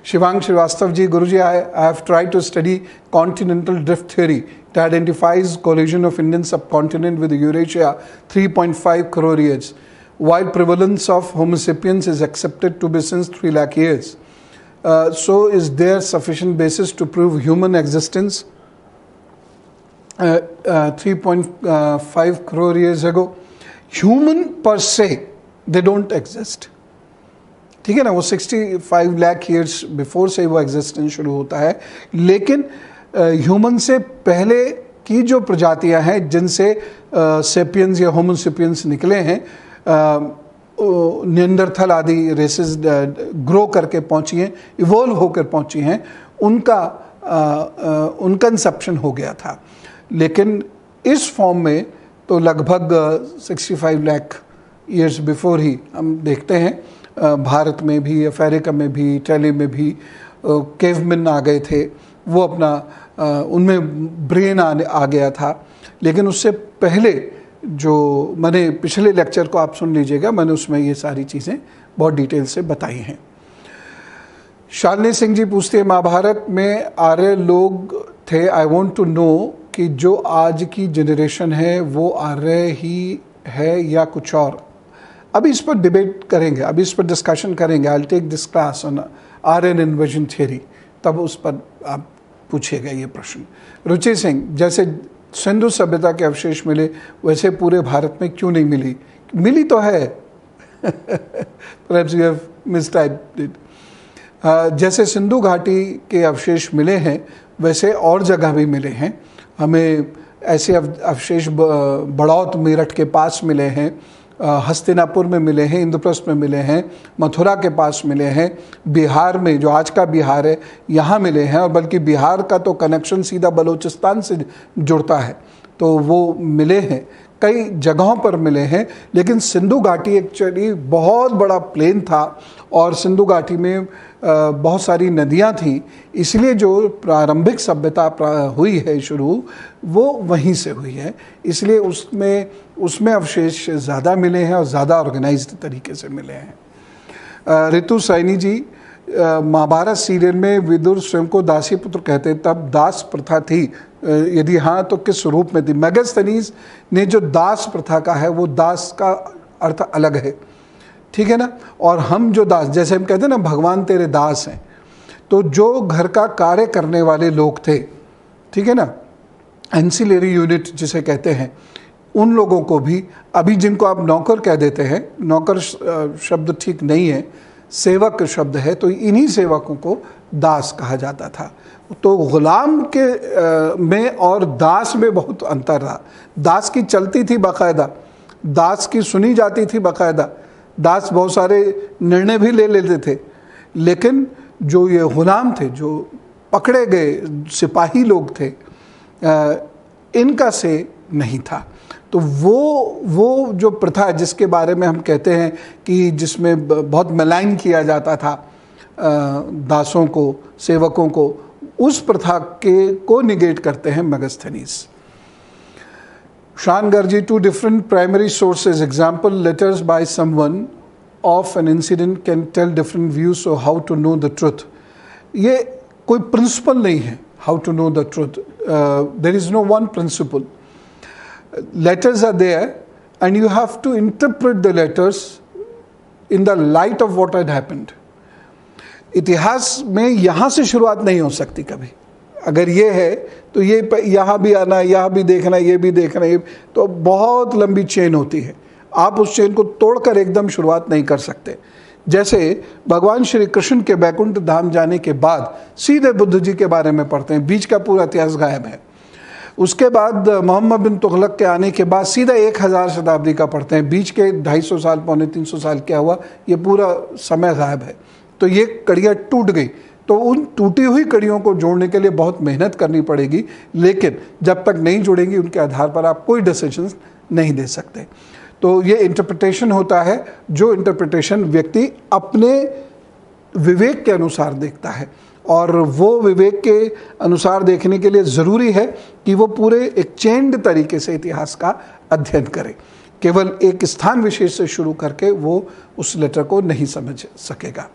शिवांग श्रीवास्तव जी, गुरुजी, I have tried to study continental drift theory. It identifies collision of Indian subcontinent with Eurasia 3.5 crore years, while prevalence of Homo sapiens is accepted to be since 3 lakh years. So is there sufficient basis to prove human existence 3.5 crore years ago? Human per se, they don't exist. ठीक है ना, वो 65 lakh years before से वो existence शुरू होता है। लेकिन ह्यूमन से पहले की जो प्रजातियां हैं जिनसे सेपियंस या होमो सेपियंस निकले हैं, नियंडरथल आदि रेसेस ग्रो करके पहुंची हैं, इवॉल्व होकर पहुंची हैं, उनका इंसेप्शन हो गया था। लेकिन इस फॉर्म में तो लगभग 65 लाख ईयर्स बिफोर ही हम देखते हैं। भारत में भी, अफ्रीका में भी, इटली में भी केवमेन आ गए थे, वो अपना उनमें ब्रेन आ गया था। लेकिन उससे पहले जो मैंने पिछले लेक्चर को आप सुन लीजिएगा, मैंने उसमें ये सारी चीज़ें बहुत डिटेल से बताई हैं। शालिनी सिंह जी पूछते हैं, महाभारत में आर्य लोग थे। आई वॉन्ट टू नो कि जो आज की जनरेशन है वो आर्य ही है या कुछ और। अभी इस पर डिबेट करेंगे, अभी इस पर डिस्कशन करेंगे। I will take this class on Aryan invasion theory, तब उस पर आप पूछिएगा ये प्रश्न। रुचि सिंह, जैसे सिंधु सभ्यता के अवशेष मिले वैसे पूरे भारत में क्यों नहीं मिली? मिली तो है Perhaps you have mistyped it. जैसे सिंधु घाटी के अवशेष मिले हैं वैसे और जगह भी मिले हैं। हमें ऐसे अवशेष बड़ौत मेरठ के पास मिले हैं, हस्तिनापुर में मिले हैं, इंद्रप्रस्थ में मिले हैं, मथुरा के पास मिले हैं, बिहार में जो आज का बिहार है यहाँ मिले हैं, और बल्कि बिहार का तो कनेक्शन सीधा बलूचिस्तान से जुड़ता है, तो वो मिले हैं, कई जगहों पर मिले हैं। लेकिन सिंधु घाटी एक्चुअली बहुत बड़ा प्लेन था और सिंधु घाटी में बहुत सारी नदियाँ थीं, इसलिए जो प्रारंभिक सभ्यता हुई है शुरू, वो वहीं से हुई है। इसलिए उसमें अवशेष ज़्यादा मिले हैं और ज़्यादा ऑर्गेनाइज्ड तरीके से मिले हैं। ऋतु सैनी जी, महाभारत सीरियल में विदुर स्वयं को दासी पुत्र कहते, तब दास प्रथा थी? यदि हाँ तो किस रूप में थी? मेगास्थनीज ने जो दास प्रथा का है वो दास का अर्थ अलग है, ठीक है ना। और हम जो दास, जैसे हम कहते हैं ना भगवान तेरे दास हैं, तो जो घर का कार्य करने वाले लोग थे, ठीक है ना, एंसिलरी यूनिट जिसे कहते हैं, उन लोगों को भी, अभी जिनको आप नौकर कह देते हैं, नौकर शब्द ठीक नहीं है, सेवक शब्द है, तो इन्हीं सेवकों को दास कहा जाता था। तो गुलाम के में और दास में बहुत अंतर रहा। दास की चलती थी बाकायदा, दास की सुनी जाती थी बाकायदा, दास बहुत सारे निर्णय भी ले लेते थे, लेकिन जो ये गुलाम थे, जो पकड़े गए सिपाही लोग थे, इनका से नहीं था। तो वो जो प्रथा है जिसके बारे में हम कहते हैं कि जिसमें बहुत मलाइन किया जाता था दासों को, सेवकों को, उस प्रथा के को निगेट करते हैं मेगास्थनीज। शान गर्जी, 2 different primary sources, example letters by someone of an incident can tell different views of how to know the truth। ये कोई प्रिंसिपल नहीं है how to know the truth, there is no one principle, letters are there and you have to interpret the letters in the light of what had happened। इतिहास में यहाँ से शुरुआत नहीं हो सकती कभी, अगर ये है तो ये यहाँ भी आना, यहाँ भी देखना, ये भी देखना, ये तो बहुत लंबी चेन होती है, आप उस चेन को तोड़कर एकदम शुरुआत नहीं कर सकते। जैसे भगवान श्री कृष्ण के बैकुंठ धाम जाने के बाद सीधे बुद्ध जी के बारे में पढ़ते हैं, बीच का पूरा इतिहास गायब है। उसके बाद मोहम्मद बिन तुगलक के आने के बाद सीधा 1000 शताब्दी का पढ़ते हैं, बीच के 250 साल, पौने 300 साल क्या हुआ, ये पूरा समय गायब है। तो ये कड़ियाँ टूट गई, तो उन टूटी हुई कड़ियों को जोड़ने के लिए बहुत मेहनत करनी पड़ेगी, लेकिन जब तक नहीं जुड़ेंगी उनके आधार पर आप कोई डिसीजंस नहीं दे सकते। तो ये इंटरप्रिटेशन होता है, जो इंटरप्रिटेशन व्यक्ति अपने विवेक के अनुसार देखता है, और वो विवेक के अनुसार देखने के लिए ज़रूरी है कि वो पूरे एक चेन्ड तरीके से इतिहास का अध्ययन करे। केवल एक स्थान विशेष से शुरू करके वो उस लेटर को नहीं समझ सकेगा।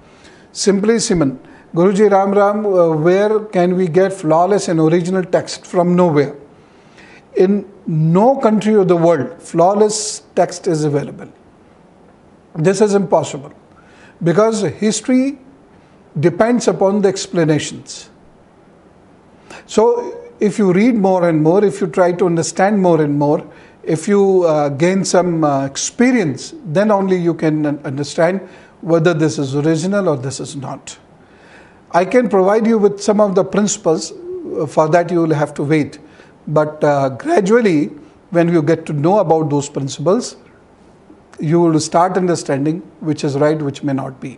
सिंपली सिमन, Guruji Ram Ram, where can we get flawless and original text from nowhere? In no country of the world, flawless text is available. This is impossible because history depends upon the explanations. So if you read more and more, if you try to understand more and more, if you gain some experience, then only you can understand whether this is original or this is not. I can provide you with some of the principles, for that you will have to wait. But gradually, when you get to know about those principles, you will start understanding which is right, which may not be.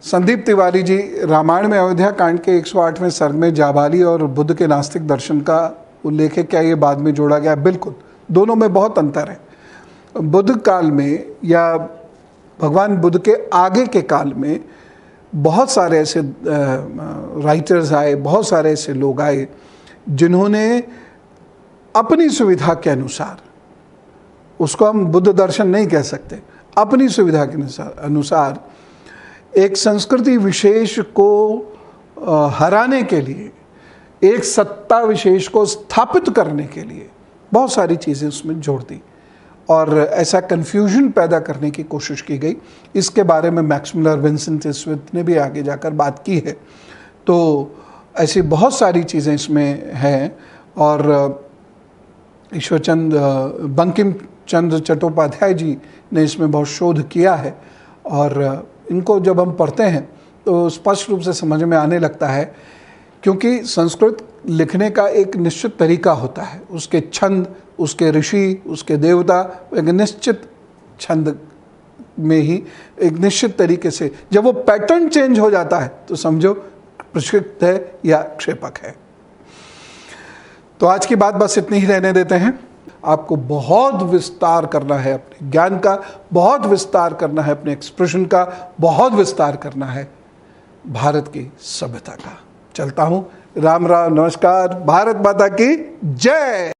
Sandeep Tiwari ji, Ramayan में अयोध्या कांड के 108वें सर्ग में जाबाली और बुद्ध के नास्तिक दर्शन का उल्लेख है, क्या ये बाद में जोड़ा गया? बिल्कुल, दोनों में बहुत अंतर है। बुद्ध काल में या भगवान बुद्ध के आगे के काल में बहुत सारे ऐसे राइटर्स आए, बहुत सारे ऐसे लोग आए जिन्होंने अपनी सुविधा के अनुसार, उसको हम बुद्ध दर्शन नहीं कह सकते, अपनी सुविधा के अनुसार एक संस्कृति विशेष को हराने के लिए, एक सत्ता विशेष को स्थापित करने के लिए बहुत सारी चीज़ें उसमें जोड़ दी और ऐसा कन्फ्यूजन पैदा करने की कोशिश की गई। इसके बारे में मैक्समिलर विंसेंट स्मिथ ने भी आगे जाकर बात की है। तो ऐसी बहुत सारी चीज़ें इसमें हैं और ईश्वरचंद बंकिम चंद्र चट्टोपाध्याय जी ने इसमें बहुत शोध किया है और इनको जब हम पढ़ते हैं तो स्पष्ट रूप से समझ में आने लगता है, क्योंकि संस्कृत लिखने का एक निश्चित तरीका होता है, उसके छंद, उसके ऋषि, उसके देवता एक निश्चित छंद में ही एक निश्चित तरीके से, जब वो पैटर्न चेंज हो जाता है तो समझो प्रक्षिप्त है या क्षेपक है। तो आज की बात बस इतनी ही रहने देते हैं। आपको बहुत विस्तार करना है अपने ज्ञान का, बहुत विस्तार करना है अपने एक्सप्रेशन का, बहुत विस्तार करना है भारत की सभ्यता का। चलता हूँ, राम राम, नमस्कार, भारत माता की जय।